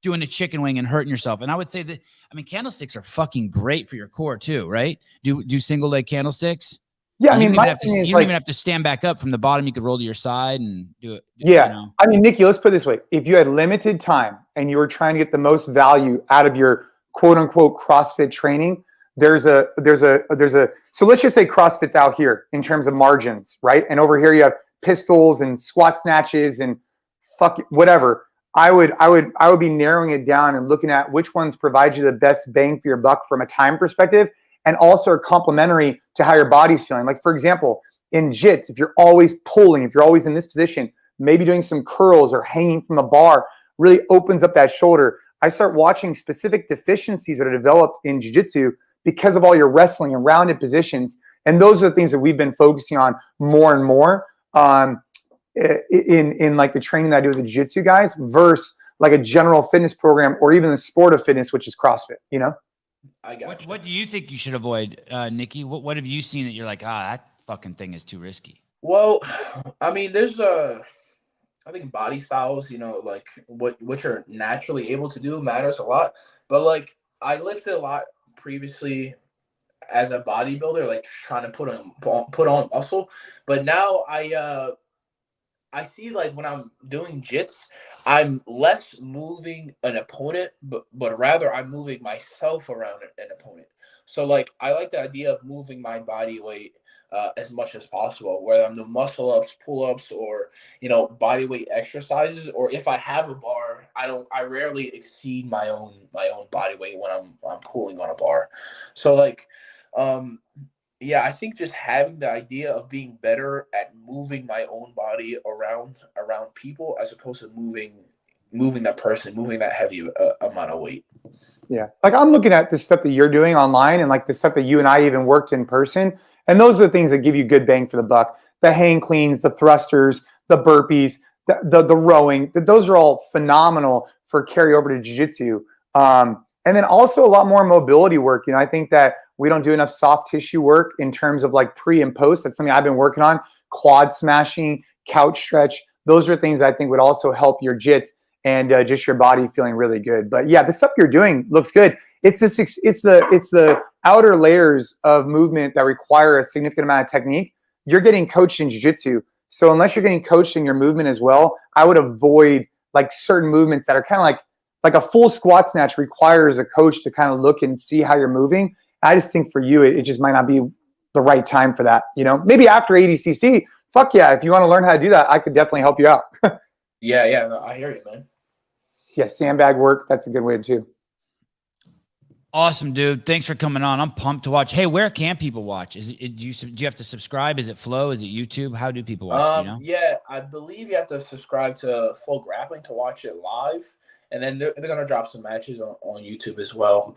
S1: doing a chicken wing and hurting yourself. And I would say that, I mean, candlesticks are fucking great for your core too, right? Do single leg candlesticks.
S3: Yeah, I mean,
S1: you don't even have to stand back up from the bottom. You could roll to your side and do it.
S3: Yeah,
S1: you know?
S3: I mean, Nicky, let's put it this way: if you had limited time and you were trying to get the most value out of your quote unquote CrossFit training, there's a. So let's just say CrossFit's out here in terms of margins, right? And over here you have pistols and squat snatches and whatever. I would be narrowing it down and looking at which ones provide you the best bang for your buck from a time perspective, and also are complementary to how your body's feeling. Like for example, in jits, if you're always pulling, if you're always in this position, maybe doing some curls or hanging from a bar really opens up that shoulder. I start watching specific deficiencies that are developed in jiu-jitsu because of all your wrestling and rounded positions. And those are the things that we've been focusing on more and more in like the training that I do with the jiu-jitsu guys versus like a general fitness program or even the sport of fitness, which is CrossFit, you know?
S4: I got
S1: What do you think you should avoid, Nicky? What have you seen that you're like, that fucking thing is too risky?
S4: Well, I mean, there's I think body styles, you know, like what you're naturally able to do matters a lot. But like I lifted a lot previously as a bodybuilder, like trying to put on muscle. But now I see like when I'm doing jits, I'm less moving an opponent, but rather I'm moving myself around an opponent. So like I like the idea of moving my body weight as much as possible, whether I'm doing muscle ups, pull ups, or body weight exercises, or if I have a bar, I rarely exceed my own body weight when I'm pulling on a bar. So like yeah, I think just having the idea of being better at moving my own body around people as opposed to moving that person, moving that heavy amount of weight.
S3: Yeah. Like I'm looking at the stuff that you're doing online and like the stuff that you and I even worked in person. And those are the things that give you good bang for the buck. The hang cleans, the thrusters, the burpees, the rowing. Those are all phenomenal for carry over to jiu-jitsu. And then also a lot more mobility work. I think that we don't do enough soft tissue work in terms of like pre and post. That's something I've been working on. Quad smashing, couch stretch, those are things I think would also help your jits and just your body feeling really good. But yeah, the stuff you're doing looks good. It's the outer layers of movement that require a significant amount of technique. You're getting coached in jiu-jitsu. So unless you're getting coached in your movement as well, I would avoid like certain movements that are kind of like a full squat snatch requires a coach to kind of look and see how you're moving. I just think for you, it just might not be the right time for that. You know, maybe after ADCC, fuck yeah. If you want to learn how to do that, I could definitely help you out.
S4: Yeah, no, I hear you, man.
S3: Yeah, sandbag work. That's a good way too.
S1: Awesome, dude. Thanks for coming on. I'm pumped to watch. Hey, where can people watch? Do you have to subscribe? Is it Flow? Is it YouTube? How do people watch? Do you know?
S4: Yeah, I believe you have to subscribe to Full Grappling to watch it live, and then they're gonna drop some matches on YouTube as well.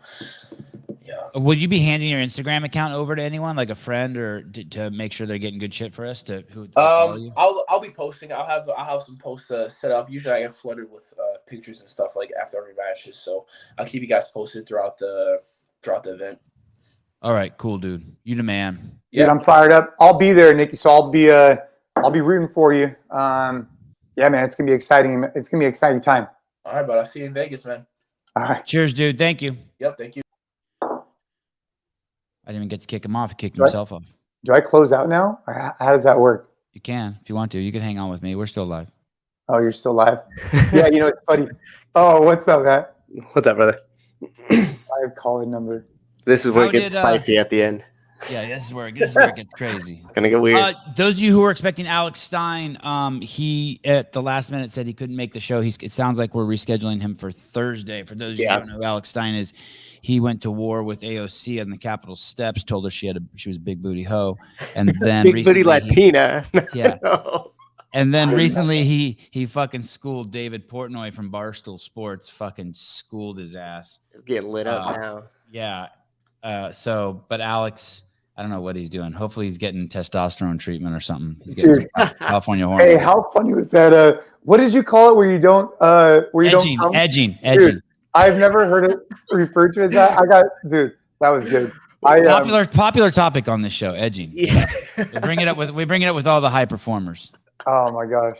S4: Yeah.
S1: Would you be handing your Instagram account over to anyone, like a friend, or to make sure they're getting good shit for us? Follow you?
S4: I'll be posting. I'll have some posts set up. Usually I get flooded with pictures and stuff like after every matches, so I'll keep you guys posted throughout the event.
S1: All right, cool, dude. You the man.
S3: Yeah, dude, I'm fired up. I'll be there, Nicky. So I'll be rooting for you. Yeah, man, it's gonna be exciting. It's gonna be an exciting time.
S4: All right, but I'll see you in Vegas, man.
S3: All right.
S1: Cheers, dude. Thank you.
S4: Yep, thank you.
S1: I didn't even get to kick him off. He kicked himself off.
S3: Do I close out now? Or how does that work?
S1: You can, if you want to. You can hang on with me. We're still live.
S3: Oh, you're still live? Yeah, you know, it's funny. Oh, what's up, Matt?
S2: What's up, brother?
S3: I have call-in number.
S2: This is where it gets spicy at the end.
S1: Yeah, this is where it gets crazy.
S2: It's gonna get weird.
S1: Those of you who are expecting Alex Stein, he at the last minute said he couldn't make the show. It sounds like we're rescheduling him for Thursday. For those of you who don't know who Alex Stein is, he went to war with AOC on the Capitol steps. Told her she was a big booty hoe, and then
S2: big booty Latina.
S1: Yeah.
S2: No.
S1: And then recently he fucking schooled David Portnoy from Barstool Sports. Fucking schooled his ass.
S2: It's getting lit up now.
S1: Yeah. But Alex, I don't know what he's doing. Hopefully he's getting testosterone treatment or something. He's getting some California hormone.
S3: Hey, how funny was that? What did you call it where you don't
S1: edging.
S3: Dude, I've never heard it referred to as that. That was good.
S1: Popular topic on this show, edging. Yeah. we bring it up with all the high performers.
S3: Oh my gosh.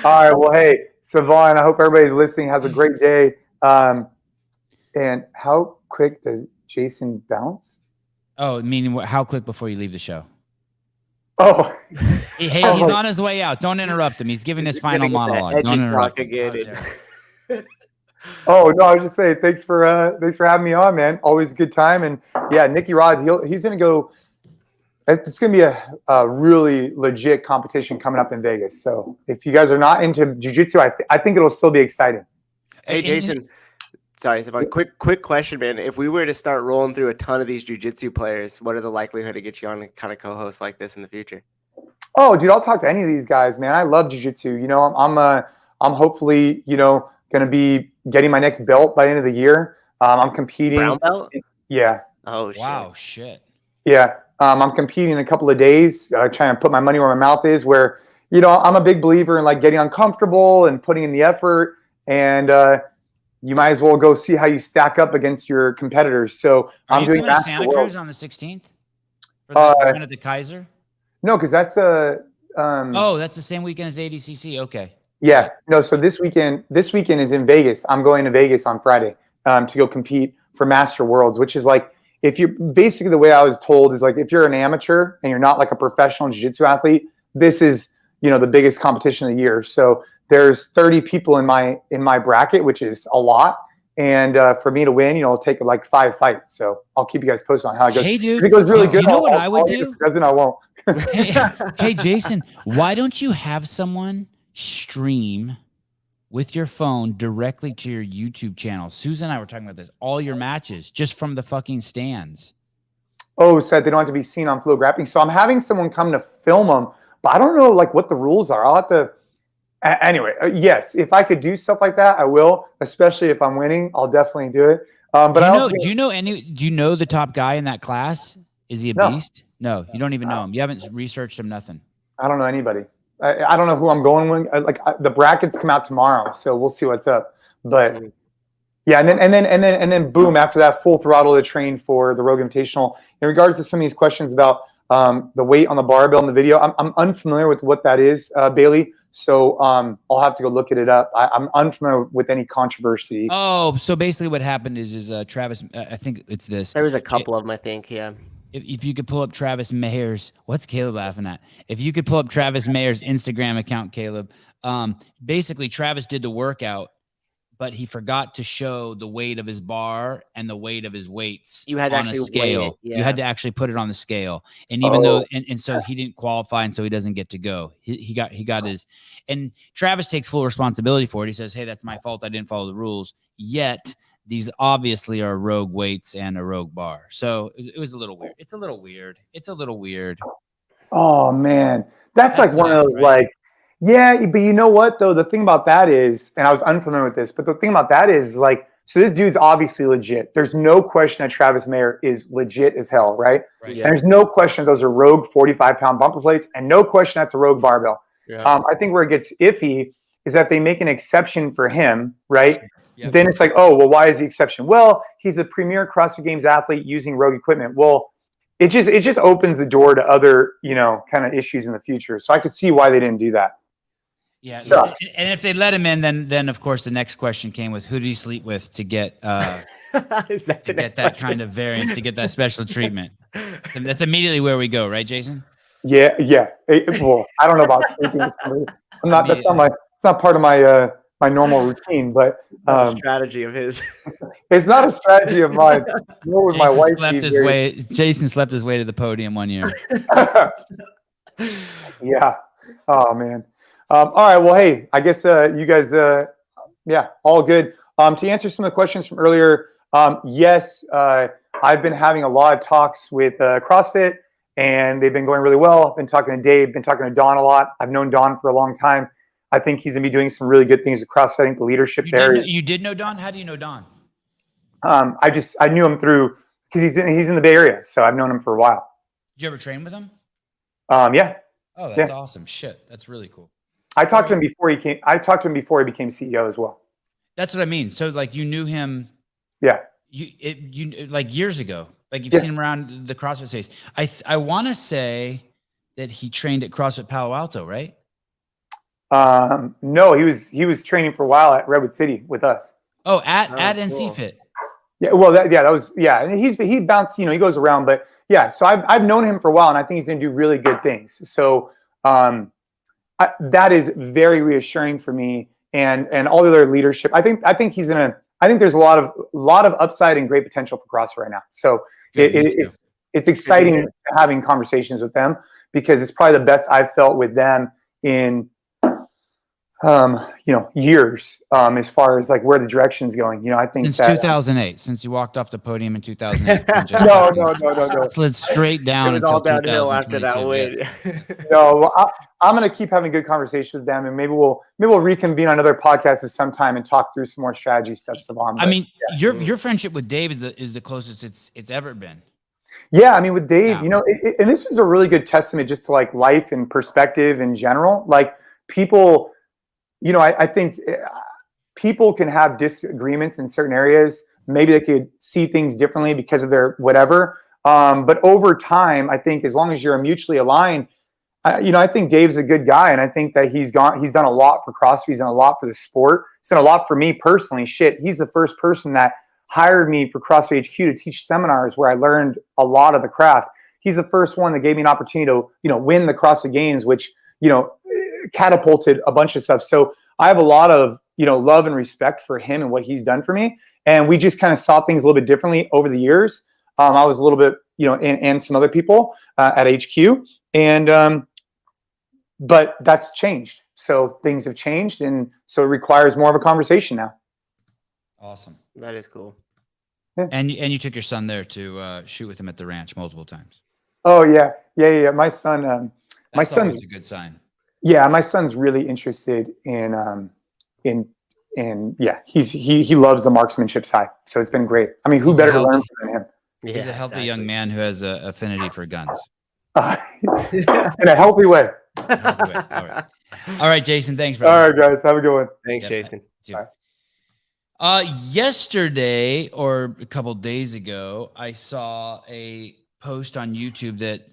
S3: All right. Well, hey, Sevan, I hope everybody's listening has a great day. And how quick does Jason bounce?
S1: Oh, meaning how quick before you leave the show?
S3: Oh.
S1: Hey, he's on his way out. Don't interrupt him. He's giving his final monologue. Don't interrupt him.
S3: Oh no, I was just saying thanks for having me on, man. Always a good time. And yeah, Nicky Rod, he's gonna go. It's gonna be a really legit competition coming up in Vegas. So if you guys are not into jiu-jitsu, I think it'll still be exciting.
S2: Hey Jason, sorry, quick question, man. If we were to start rolling through a ton of these jiu-jitsu players, what are the likelihood to get you on a kind of co-host like this in the future?
S3: Oh, dude, I'll talk to any of these guys, man. I love jiu-jitsu. You know, I'm hopefully, you know, gonna be getting my next belt by the end of the year. I'm competing.
S2: Brown belt?
S3: Yeah.
S2: Oh shit.
S1: Wow, shit.
S3: Yeah. I'm competing in a couple of days, trying to put my money where my mouth is, where, you know, I'm a big believer in like getting uncomfortable and putting in the effort, and you might as well go see how you stack up against your competitors. So I'm doing
S1: that. Santa Cruz on the 16th for the event at the Kaiser?
S3: No, because that's
S1: that's the same weekend as ADCC. Okay.
S3: Yeah, no. So this weekend is in Vegas. I'm going to Vegas on Friday to go compete for Master Worlds, which is like, if you're basically, the way I was told is like, if you're an amateur and you're not like a professional jiu-jitsu athlete, this is, you know, the biggest competition of the year. So there's 30 people in my bracket, which is a lot. And for me to win, you know, it'll take like 5 fights. So I'll keep you guys posted on how it goes.
S1: Hey, dude,
S3: if it goes really good,
S1: you know what I would do?
S3: If it doesn't, I won't.
S1: Hey, Jason, why don't you have someone stream with your phone directly to your YouTube channel? Susan and I were talking about this. All your matches just from the fucking stands.
S3: Oh, so they don't have to be seen on Flow Grappling. So I'm having someone come to film them, but I don't know like what the rules are. I'll have to. Anyway, yes, if I could do stuff like that, I will. Especially if I'm winning, I'll definitely do it. But
S1: do you know the top guy in that class? Is he a beast? No, you don't even know him. You haven't researched him. Nothing.
S3: I don't know anybody. I don't know who I'm going with. The brackets come out tomorrow, so we'll see what's up. But yeah, and then boom, after that, full throttle to train for the Rogue Invitational. In regards to some of these questions about the weight on the barbell in the video, I'm unfamiliar with what that is, Bailey. So I'll have to go look it up. I'm unfamiliar with any controversy.
S1: Oh, so basically what happened is Travis, I think it's this.
S2: There was a couple of them, I think. Yeah.
S1: If you could pull up Travis Mayer's, what's Caleb laughing at? If you could pull up Travis Mayer's Instagram account, Caleb, basically Travis did the workout, but he forgot to show the weight of his bar and the weight of his weights.
S2: You had to
S1: on a
S2: actually
S1: scale.
S2: weigh it, yeah.
S1: You had to actually put it on the scale. And even though, and so he didn't qualify, and so he doesn't get to go. He got his, and Travis takes full responsibility for it. He says, "Hey, that's my fault. I didn't follow the rules." Yet these obviously are rogue weights and a rogue bar. So it was a little weird. It's a little weird. It's a little weird.
S3: Oh man, that's like one of
S1: sucks,
S3: those
S1: right?
S3: like, yeah, but you know what though? The thing about that is, and I was unfamiliar with this, but the thing about that is like, so this dude's obviously legit. There's no question that Travis Mayer is legit as hell, right?
S1: Right.
S2: Yeah.
S3: And there's no question that those are rogue 45-pound bumper plates, and no question that's a rogue barbell.
S2: Yeah.
S3: I think where it gets iffy is that they make an exception for him, right?
S1: Yep.
S3: Then it's like, oh, well, why is the exception? Well, he's a premier CrossFit Games athlete using rogue equipment. Well, it just opens the door to other, kind of issues in the future. So I could see why they didn't do that.
S1: Yeah,
S3: Sucks.
S1: and if they let him in, then of course the next question came with who did he sleep with to get
S2: Is that
S1: to get that kind of variance, to get that special treatment. And that's immediately where we go, right, Jason?
S3: Yeah. Well, I don't know about sleeping with somebody. It's not part of my my normal routine, but
S2: strategy of his.
S3: it's not a strategy of mine. Nor would my wife
S1: Jason slept his way to the podium one year.
S3: Yeah. Oh man. All right. Well, hey, I guess you guys, all good. To answer some of the questions from earlier, yes, I've been having a lot of talks with CrossFit, and they've been going really well. I've been talking to Dave, been talking to Don a lot. I've known Don for a long time. I think he's going to be doing some really good things at CrossFit. I think the leadership there.
S1: You did know Don? How do you know Don?
S3: I knew him through because he's in the Bay Area, so I've known him for a while.
S1: Did you ever train with him?
S3: Yeah.
S1: Oh, that's awesome. Shit, that's really cool.
S3: I talked to him before he became CEO as well.
S1: That's what I mean. So like you knew him.
S3: Yeah.
S1: You like years ago. Like you've seen him around the CrossFit space. I want to say that he trained at CrossFit Palo Alto, right?
S3: No, he was training for a while at Redwood City with us.
S1: Oh, at
S2: cool.
S1: NC Fit.
S3: Yeah, well, that was and he bounced, he goes around, but yeah. So I've known him for a while, and I think he's going to do really good things. So that is very reassuring for me, and all the other leadership. I think there's a lot of upside and great potential for CrossFit right now. So it's exciting having conversations with them because it's probably the best I've felt with them in years, as far as like where the direction's going. I think
S1: since
S3: that
S1: 2008, since you walked off the podium in 2008.
S3: no.
S1: Slid straight down.
S2: It was
S1: until
S2: all downhill after that
S1: 2022.
S2: win.
S3: No, well, I'm going to keep having good conversations with them, and maybe we'll reconvene on another podcast at some time and talk through some more strategy stuff. Savon.
S1: I mean, your friendship with Dave is the closest it's ever been.
S3: Yeah, I mean, with Dave, and this is a really good testament just to like life and perspective in general. Like people, I think people can have disagreements in certain areas. Maybe they could see things differently because of their whatever. But over time, I think as long as you're mutually aligned, I think Dave's a good guy, and I think that he's done a lot for CrossFit. He's done a lot for the sport. He's done a lot for me personally. Shit, he's the first person that hired me for CrossFit HQ to teach seminars where I learned a lot of the craft. He's the first one that gave me an opportunity to, win the CrossFit Games, which, catapulted a bunch of stuff. So I have a lot of, love and respect for him and what he's done for me. And we just kind of saw things a little bit differently over the years. I was a little bit, and some other people at HQ. And, but that's changed. So things have changed. And so it requires more of a conversation now.
S1: Awesome.
S2: That is cool.
S3: Yeah.
S1: And you took your son there to shoot with him at the ranch multiple times.
S3: Oh yeah. My son,
S1: That's always a good sign.
S3: Yeah, my son's really interested in he loves the marksmanship side. So it's been great. I mean, who better to learn from him?
S1: He's a healthy young man who has an affinity for guns.
S3: In a healthy way.
S1: All right, Jason. Thanks, bro.
S3: All right, guys. Have a good one.
S2: Thanks, Jason.
S1: Yesterday or a couple days ago, I saw a post on YouTube that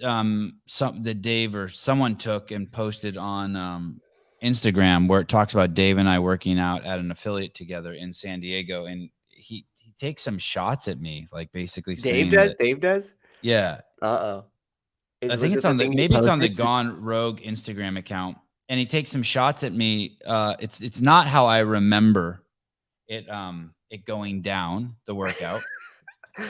S1: that Dave or someone took and posted on Instagram where it talks about Dave and I working out at an affiliate together in San Diego, and he takes some shots at me, like basically saying that,
S2: Dave does.
S1: yeah.
S2: Uh-oh.
S1: I think it's on the maybe it's on the Gone Rogue Instagram account, and he takes some shots at me. It's not how I remember it going down the workout.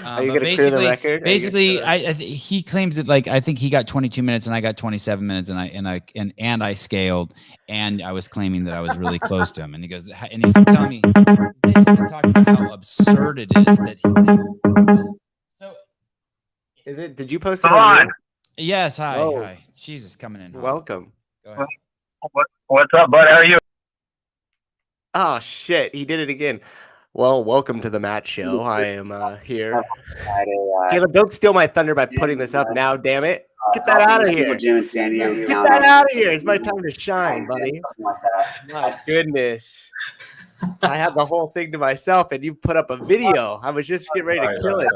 S2: Are you gonna clear the record?
S1: Basically, he claims that, like, I think he got 22 minutes and I got 27 minutes, and I scaled, and I was claiming that I was really close to him, and he goes, and he's telling me, he's basically talking about how absurd it is that he thinks. So,
S2: is it? Did you post it on?
S1: Yes. Hi.
S2: Oh.
S1: Hi. Jesus, coming in.
S2: Welcome.
S1: Go ahead.
S5: What's up, bud? How are you?
S2: Oh shit, he did it again. Well, welcome to the Matt Show. I am here. Caleb, don't steal my thunder by putting this up now, damn it. Get that out of here. Get that out of here. It's my time to shine, buddy. My goodness. I have the whole thing to myself, and you put up a video. I was just getting ready to kill it.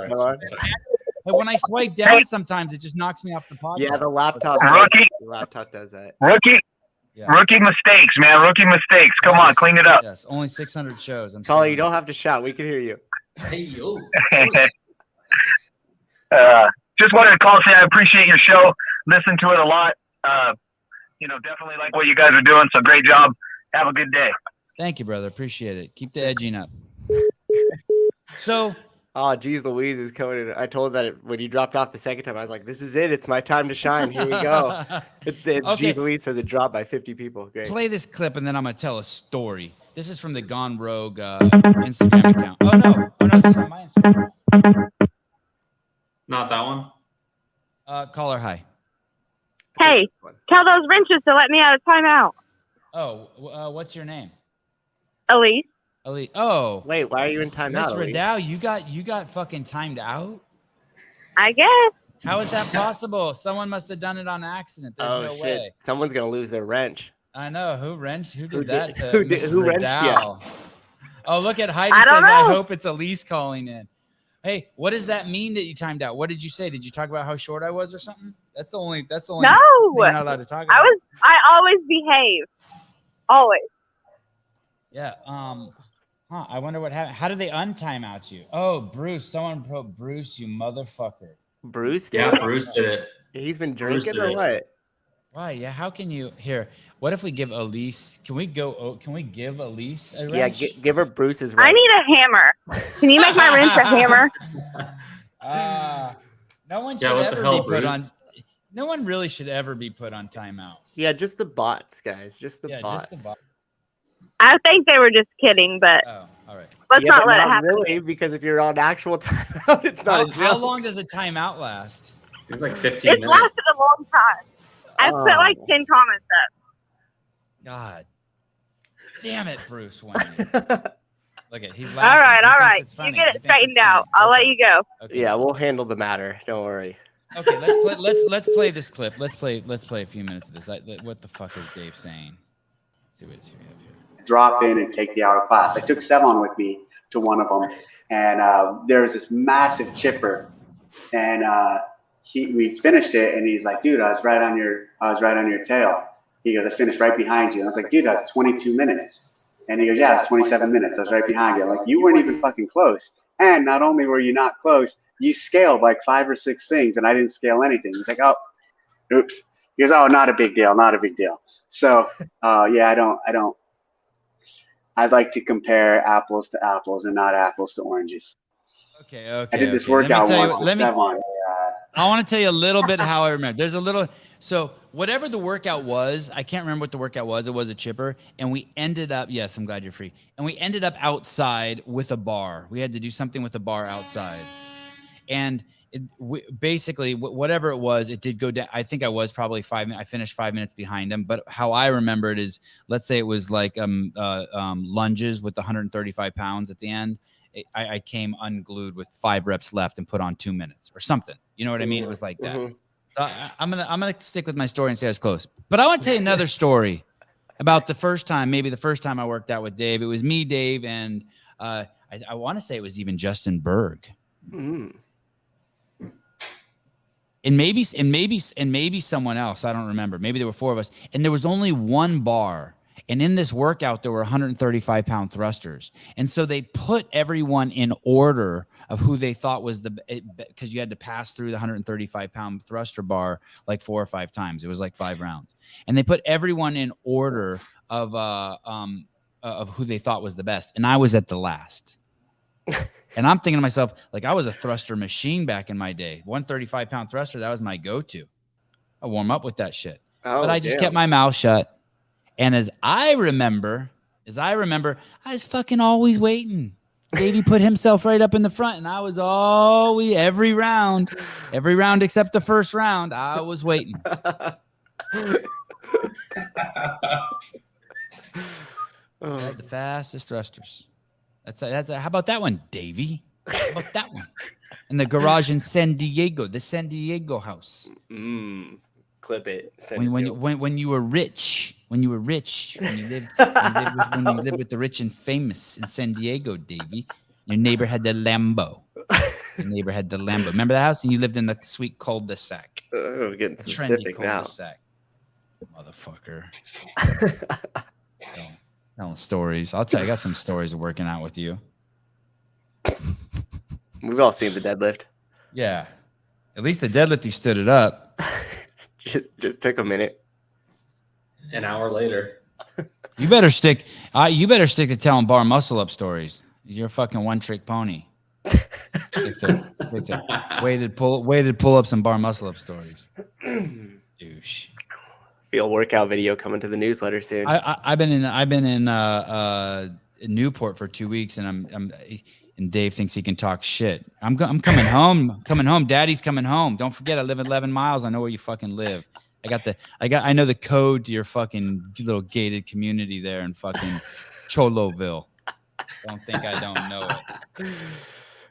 S1: But when I swipe down, sometimes it just knocks me off the podcast.
S2: Yeah, the laptop does that.
S5: Rookie mistakes, man. Rookie mistakes. Come on, clean it up.
S1: Yes, only 600 shows.
S2: Caller, you don't have to shout. We can hear you.
S6: Hey, yo.
S5: Just wanted to call and say I appreciate your show. Listen to it a lot. Definitely like what you guys are doing. So great job. Have a good day.
S1: Thank you, brother. Appreciate it. Keep the edging up. So.
S2: Oh, geez, Louise is coming in. I told that when you dropped off the second time, I was like, this is it. It's my time to shine. Here we go. Okay. Geez, Louise says it dropped by 50 people. Great.
S1: Play this clip, and then I'm going to tell a story. This is from the Gone Rogue Instagram account. Oh, no, this is not my Instagram.
S6: Not that one?
S1: Caller, hi.
S7: Hey, tell those wrenches to let me out of timeout.
S1: Oh, what's your name?
S7: Elise.
S1: Elise. Oh.
S2: Wait, why are you in timeout?
S1: Miss Radow, you got fucking timed out?
S7: I guess.
S1: How is that possible? Someone must have done it on accident. There's no way.
S2: Someone's gonna lose their wrench.
S1: I know. Who did that to
S2: who wrenched you?
S1: Oh, look at Heidi
S7: I don't
S1: says,
S7: know.
S1: I hope it's Elise calling in. Hey, what does that mean that you timed out? What did you say? Did you talk about how short I was or something? That's the only
S7: No.
S1: thing you're not allowed to talk about.
S7: I always behave. Always.
S1: Yeah. I wonder what happened. How did they untime out you? Oh, Bruce. Someone wrote Bruce, you motherfucker.
S2: Bruce?
S6: Yeah, Bruce did it.
S2: He's been drinking or what?
S1: Why? Yeah. How can you here? What if we give Elise? Can we give Elise a
S2: wrench? Yeah, give her Bruce's
S7: wrench. I need a hammer. Can you make my wrench a hammer?
S1: No one should ever be put on. No one really should ever be put on timeout.
S2: Yeah, just the bots, guys. Just the bots.
S1: Just the bots.
S7: I think they were just kidding, but
S1: all right.
S7: Let's not let it happen.
S2: Really, because if you're on actual timeout, it's not.
S1: How long does a timeout last?
S6: It's like 15 minutes.
S7: It lasted a long time. I put like 10 comments up.
S1: God damn it, Bruce Wayne. Look at he's laughing.
S7: All right. You get it straightened out. I'll let you go.
S2: Okay. Yeah, we'll handle the matter. Don't worry.
S1: Okay, let's play this clip. Let's play a few minutes of this. What the fuck is Dave saying? Let's see what we have here.
S8: Drop in and take the hour class. I took Sevan with me to one of them, and there was this massive chipper, and we finished it, and he's like, "Dude, I was right on your tail." He goes, "I finished right behind you." And I was like, "Dude, that's 22 minutes." And he goes, "Yeah, it's 27 minutes. I was right behind you." I'm like, "You weren't even fucking close." And not only were you not close, you scaled like 5 or 6 things, and I didn't scale anything. He's like, "Oh, oops." He goes, "Oh, not a big deal, not a big deal." So, yeah, I don't. I'd like to compare apples to apples and not apples to oranges.
S1: Okay.
S8: I did this workout once with Sevan.
S1: I want to tell you a little bit how I remember. There's a little, so whatever the workout was, I can't remember what the workout was. It was a chipper, and we ended up, yes, I'm glad you're free. And we ended up outside with a bar. We had to do something with a bar outside. And basically, whatever it was, it did go down. I think I was probably 5 minutes. I finished 5 minutes behind him. But how I remember it is, let's say it was like lunges with 135 pounds at the end. I came unglued with 5 reps left and put on 2 minutes or something. You know what I mean? It was like that.
S2: Mm-hmm.
S1: So I'm gonna stick with my story and say I was close. But I want to tell you another story about the first time I worked out with Dave. It was me, Dave, and I want to say it was even Justin Berg.
S2: Mm-hmm.
S1: And maybe someone else. I don't remember. Maybe there were 4 of us, and there was only one bar. And in this workout, there were 135-pound thrusters. And so they put everyone in order of who they thought was because you had to pass through the 135-pound thruster bar like 4 or 5 times. It was like 5 rounds. And they put everyone in order of who they thought was the best. And I was at the last. And I'm thinking to myself, like, I was a thruster machine back in my day. 135-pound thruster, that was my go-to. I warm up with that shit. But I just kept my mouth shut. And as I remember, I was fucking always waiting. Davey put himself right up in the front, and I was always every round except the first round, I was waiting. The fastest thrusters. That's how about that one, Davey? How about that one? In the garage in San Diego, the San Diego house.
S2: Clip it.
S1: When you were rich, when you lived with the rich and famous in San Diego, Davey, your neighbor had the Lambo. Remember the house? And you lived in the sweet cul-de-sac.
S2: Oh, we're getting
S1: trendy
S2: specific now.
S1: Cul-de-sac. Motherfucker. Telling stories. I'll tell you, I got some stories of working out with you.
S2: We've all seen the deadlift.
S1: Yeah. At least the deadlift, he stood it up.
S2: Just took a minute.
S6: An hour later.
S1: You better stick to telling bar muscle up stories. You're a fucking one-trick pony. Weighted pull-ups and bar muscle up stories. Douche.
S2: Field workout video coming to the newsletter soon.
S1: I've been in Newport for 2 weeks, and and Dave thinks he can talk shit. I'm coming home. Daddy's coming home. Don't forget, I live 11 miles. I know where you fucking live. I know the code to your fucking little gated community there in fucking Choloville. Don't think I don't know it.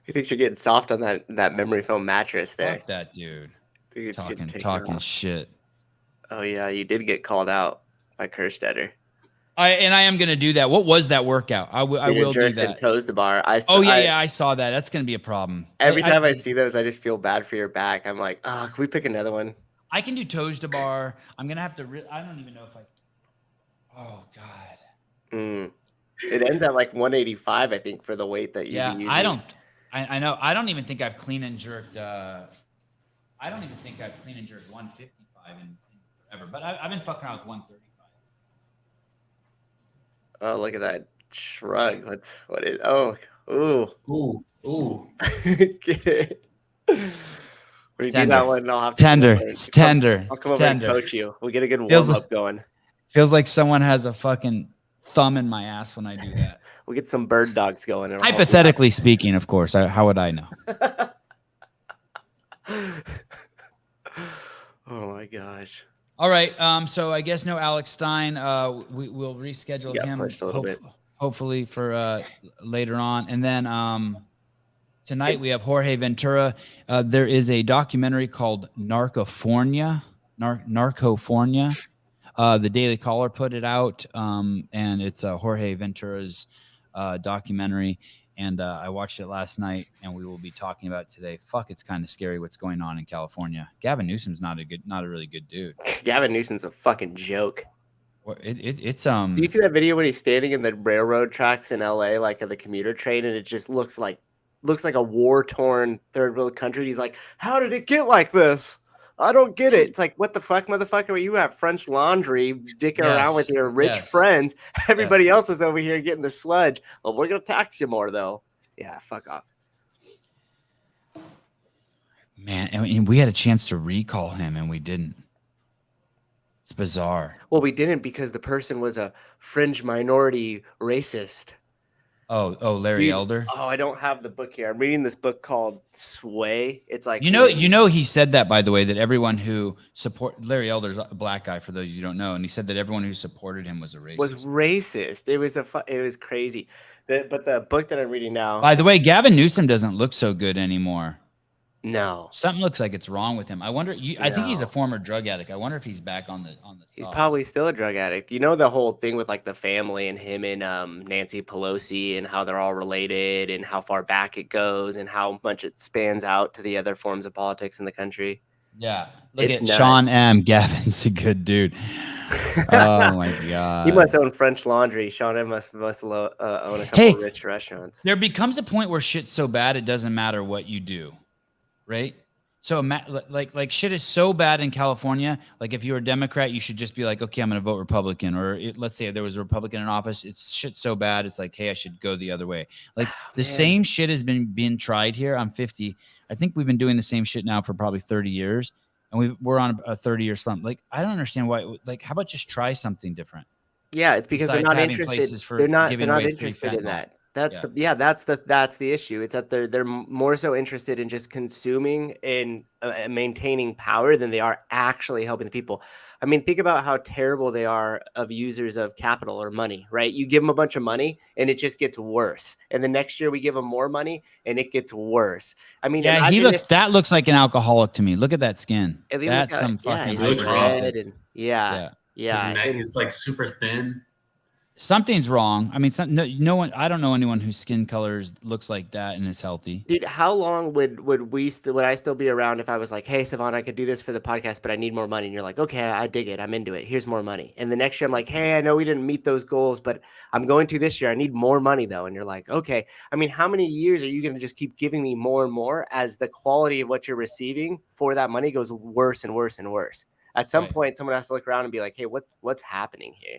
S2: He thinks you're getting soft on that memory foam mattress there.
S1: Fuck that dude.
S2: Talking
S1: shit.
S2: Oh yeah, you did get called out by Kerstetter.
S1: I am gonna do that. What was that workout? I will do that.
S2: And toes the bar. I
S1: saw that. That's gonna be a problem.
S2: Every time I see those, I just feel bad for your back. I'm like, can we pick another one?
S1: I can do toes to bar. I'm gonna have to. I don't even know if I. Oh God.
S2: It ends at like 185, I think, for the weight that you.
S1: Yeah, I don't. I know. I don't even think I've clean and jerked. I don't even think I've clean and jerked 155 in forever. But I've been fucking around with 135.
S2: Oh, look at that shrug. What is? Oh, ooh. Get it. When you do that one, I'll have to
S1: tender. It's tender.
S2: I'll come over and coach you. We'll get a good warm up going.
S1: Feels like someone has a fucking thumb in my ass when I do that.
S2: We'll get some bird dogs going.
S1: Hypothetically speaking, of course. How would I know?
S2: Oh my gosh.
S1: All right. So I guess no Alex Stein. We'll reschedule him hopefully for later on. And then tonight we have Jorge Ventura. There is a documentary called Narcofornia. The Daily Caller put it out, and it's Jorge Ventura's documentary. And I watched it last night, and we will be talking about it today. Fuck, it's kind of scary what's going on in California. Gavin Newsom's not a really good dude.
S2: Gavin Newsom's a fucking joke.
S1: It's
S2: Do you see that video when he's standing in the railroad tracks in LA, like of the commuter train, and it just looks like a war-torn third world country? He's like, "How did it get like this? I don't get it." It's like, what the fuck, motherfucker? You have French Laundry dicking around with your rich friends. Everybody else was over here getting the sludge. Well, we're going to tax you more, though. Yeah, fuck off.
S1: Man, and we had a chance to recall him, and we didn't. It's bizarre.
S2: Well, we didn't because the person was a fringe minority racist.
S1: Oh, Larry Elder.
S2: Oh, I don't have the book here. I'm reading this book called Sway. It's like
S1: he said that, by the way, that everyone who Larry Elder's a black guy, for those you don't know, and he said that everyone who supported him was a racist. It was crazy. But the book that I'm reading now. By the way, Gavin Newsom doesn't look so good anymore.
S2: No,
S1: something looks like it's wrong with him. I wonder. I think he's a former drug addict. I wonder if he's back on the.
S2: He's probably still a drug addict. You know the whole thing with like the family and him and Nancy Pelosi and how they're all related and how far back it goes and how much it spans out to the other forms of politics in the country.
S1: Yeah. Look
S2: It's
S1: at
S2: nuts.
S1: Sean M. Gavin's a good dude. Oh my God.
S2: He must own French Laundry. Sean M must own a couple
S1: Hey,
S2: of rich restaurants.
S1: There becomes a point where shit's so bad it doesn't matter what you do, right? So like shit is so bad in California. Like if you're a Democrat, you should just be like, okay, I'm going to vote Republican. Or let's say there was a Republican in office. It's shit so bad. It's like, hey, I should go the other way. Like the same shit has been being tried here. I'm 50. I think we've been doing the same shit now for probably 30 years. And we're on a 30-year slump. Like, I don't understand why. Like, how about just try something different?
S2: Yeah, it's because they're
S1: Besides
S2: not
S1: having
S2: interested.
S1: places for
S2: They're not
S1: giving away free
S2: interested in
S1: fentanyl.
S2: that. That's the issue. It's that they're more so interested in just consuming and maintaining power than they are actually helping the people. I mean, think about how terrible they are of users of capital or money, right? You give them a bunch of money and it just gets worse. And the next year we give them more money and it gets worse. I mean,
S1: yeah, that looks like an alcoholic to me. Look at that skin. That's some fucking
S4: looks
S1: red.
S4: rough.
S2: Yeah.
S6: It's like super thin.
S1: Something's wrong. I mean, no one. I don't know anyone whose skin colors looks like that and is healthy.
S2: Dude, how long would I still be around if I was like, hey, Sevan, I could do this for the podcast, but I need more money. And you're like, okay, I dig it. I'm into it. Here's more money. And the next year I'm like, hey, I know we didn't meet those goals, but I'm going to this year. I need more money though. And you're like, okay. I mean, how many years are you going to just keep giving me more and more as the quality of what you're receiving for that money goes worse and worse and worse? At some point, someone has to look around and be like, hey, what's happening here?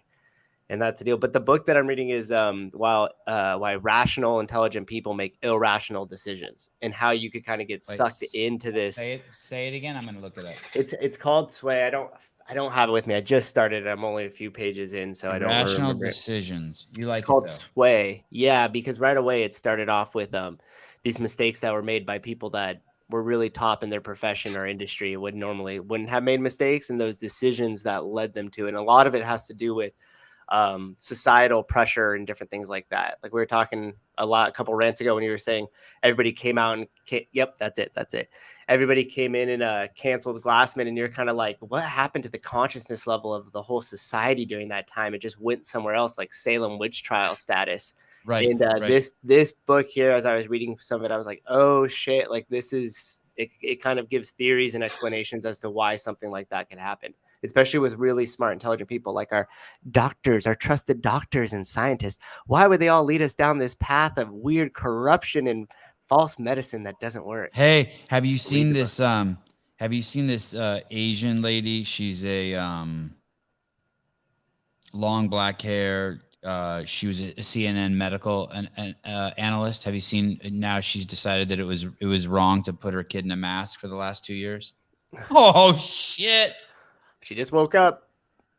S2: And that's the deal. But the book that I'm reading is why rational, intelligent people make irrational decisions, and how you could kind of get sucked into this.
S1: Say it again. I'm gonna look it up.
S2: It's called Sway. I don't have it with me. I just started it. I'm only a few pages in, so I don't remember. Rational
S1: decisions. You like
S2: it's called Sway. Yeah, because right away it started off with these mistakes that were made by people that were really top in their profession or industry wouldn't have made mistakes, and those decisions that led them to. And a lot of it has to do with societal pressure and different things like that. Like we were talking a couple rants ago when you were saying everybody came out and yep, that's it. Everybody came in and canceled Glassman, and you're kind of like, what happened to the consciousness level of the whole society during that time? It just went somewhere else, like Salem witch trial status.
S1: Right.
S2: And this book here, as I was reading some of it, I was like, oh shit, like this is it kind of gives theories and explanations as to why something like that could happen, especially with really smart, intelligent people like our doctors, our trusted doctors and scientists. Why would they all lead us down this path of weird corruption and false medicine that doesn't work?
S1: Hey, have you seen this? Have you seen this Asian lady? She's a long black hair. She was a CNN medical analyst. Have you seen? Now she's decided that it was wrong to put her kid in a mask for the last 2 years. Oh shit!
S2: She just woke up.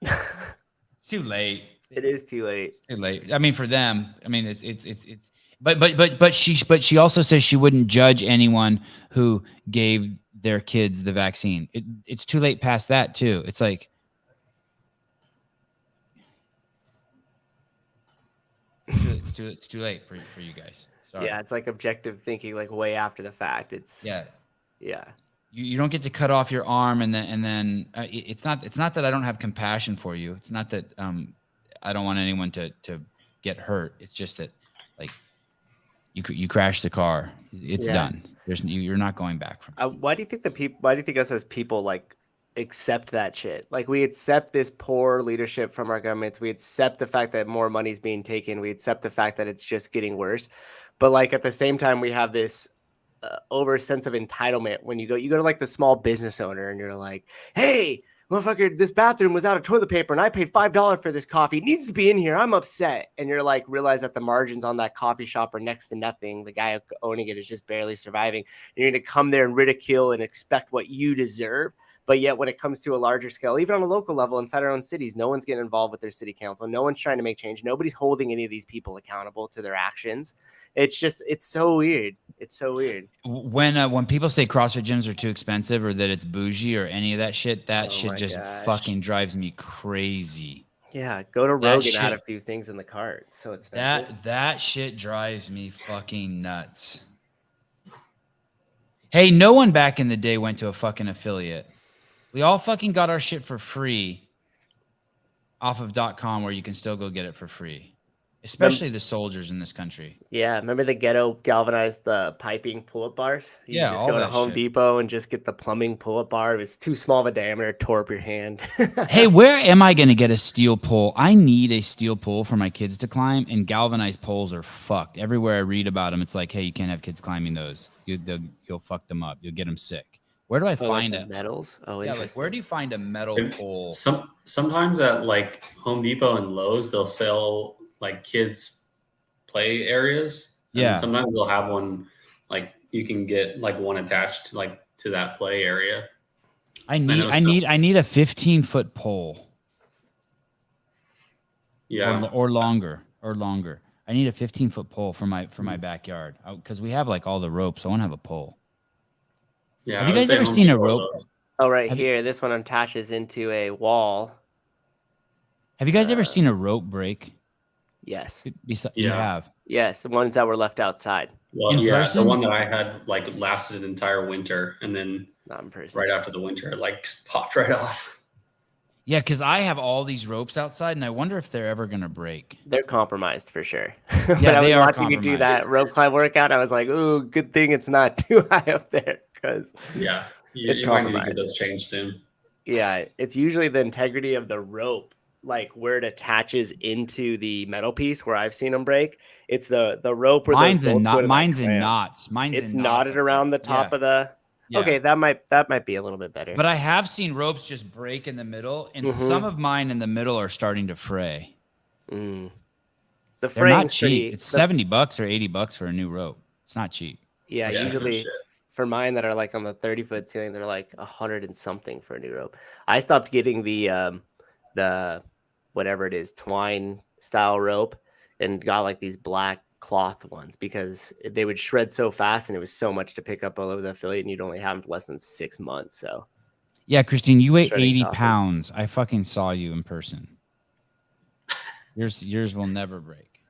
S1: It's too late.
S2: It is too late.
S1: It's too late. I mean, for them. I mean, it's. But she also says she wouldn't judge anyone who gave their kids the vaccine. It's too late past that too. It's like. It's too late for you guys. Sorry.
S2: Yeah, it's like objective thinking, like way after the fact. Yeah.
S1: You don't get to cut off your arm and then it's not that I don't have compassion for you. It's not that I don't want anyone to get hurt. It's just that like you crash the car. It's done. You're not going back from it.
S2: Why do you think us as people like accept that shit? Like we accept this poor leadership from our governments. We accept the fact that more money's being taken. We accept the fact that it's just getting worse. But like at the same time, we have this over sense of entitlement when you go to like the small business owner and you're like, hey, motherfucker, this bathroom was out of toilet paper and I paid $5 for this coffee. It needs to be in here. I'm upset. And you're like, realize that the margins on that coffee shop are next to nothing. The guy owning it is just barely surviving. And you're going to come there and ridicule and expect what you deserve. But yet when it comes to a larger scale, even on a local level inside our own cities, no one's getting involved with their city council. No one's trying to make change. Nobody's holding any of these people accountable to their actions. It's so weird. It's so weird.
S1: When people say CrossFit gyms are too expensive or that it's bougie or any of that shit, fucking drives me crazy.
S2: Yeah, go to Rogan and add a few things in the cart. It's so expensive.
S1: That shit drives me fucking nuts. Hey, no one back in the day went to a fucking affiliate. We all fucking got our shit for free off of .com where you can still go get it for free. especially the soldiers in this country.
S2: Yeah, remember the ghetto galvanized piping pull-up bars? You
S1: Yeah,
S2: just
S1: all
S2: go to
S1: that
S2: Home
S1: shit.
S2: Depot and just get the plumbing pull-up bar. It was too small of a diameter, tore up your hand.
S1: Hey, where am I going to get a steel pole? I need a steel pole for my kids to climb, and galvanized poles are fucked. Everywhere I read about them, it's like, hey, you can't have kids climbing those. You'll fuck them up. You'll get them sick. Where do I find
S2: like
S1: it?
S2: Metals? Oh,
S1: Yeah, like
S2: interesting.
S1: where do you find a metal pole?
S6: Sometimes at like Home Depot and Lowe's, they'll sell like kids play areas.
S1: Yeah.
S6: And sometimes they'll have one like you can get like one attached to that play area.
S1: I need a 15-foot pole.
S6: Yeah.
S1: Or longer. I need a 15-foot pole for my backyard because we have like all the ropes. I want to have a pole.
S6: Yeah.
S1: Have you guys ever seen a rope?
S2: Oh, right here. This one attaches into a wall.
S1: Have you guys ever seen a rope break?
S2: Yes.
S1: You have.
S2: Yes, the ones that were left outside.
S6: Well,
S1: in
S6: yeah,
S1: person?
S6: the one that I had like lasted an entire winter, and then
S2: Not in person.
S6: right after the winter, it like popped right off.
S1: Yeah, because I have all these ropes outside, and I wonder if they're ever gonna break.
S2: They're compromised for sure.
S1: Yeah, they are
S2: watching you do that rope climb workout. I was like, "Ooh, good thing it's not too high up there." Because
S6: Yeah,
S2: it's
S6: you might need to
S2: compromised.
S6: get those changed soon.
S2: Yeah, it's usually the integrity of the rope, like where it attaches into the metal piece, where I've seen them break. It's the rope where
S1: Mine's
S2: those
S1: in
S2: bolts go to that
S1: mine's in
S2: clamp.
S1: knots.
S2: It's
S1: in knots
S2: knotted
S1: up
S2: around
S1: there.
S2: the top of the.
S1: Yeah.
S2: Okay, that might be a little bit better.
S1: But I have seen ropes just break in the middle, and some of mine in the middle are starting to fray.
S2: The
S1: They're not
S2: fraying's
S1: cheap. It's $70 or $80 for a new rope. It's not cheap.
S2: Yeah,
S6: Yeah,
S2: usually
S6: shit.
S2: for mine that are like on the 30-foot ceiling, they're like 100 and something for a new rope. I stopped getting the whatever it is, twine style rope, and got like these black cloth ones because they would shred so fast and it was so much to pick up all over the affiliate, and you'd only have them for less than 6 months. So
S1: Yeah, Christine, you weigh
S2: Shredding's
S1: 80
S2: awesome.
S1: pounds. I fucking saw you in person. Yours will never break.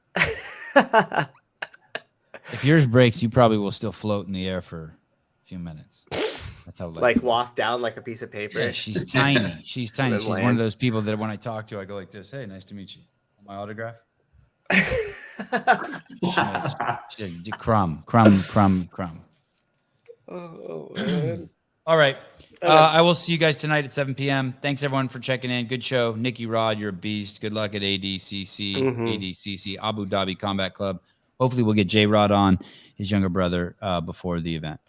S1: If yours breaks, you probably will still float in the air for a few minutes. That's how
S2: like waft down like a piece of paper.
S1: Yeah, she's tiny. She's tiny.
S2: then
S1: She's one
S2: land.
S1: of those people that when I talk to, I go like this. Hey, nice to meet you. My autograph. Crumb.
S2: Oh, man.
S1: All right. I will see you guys tonight at 7 p.m. Thanks everyone for checking in. Good show. Nicky Rod, you're a beast. Good luck at ADCC, Abu Dhabi Combat Club. Hopefully we'll get J Rod on, his younger brother, before the event.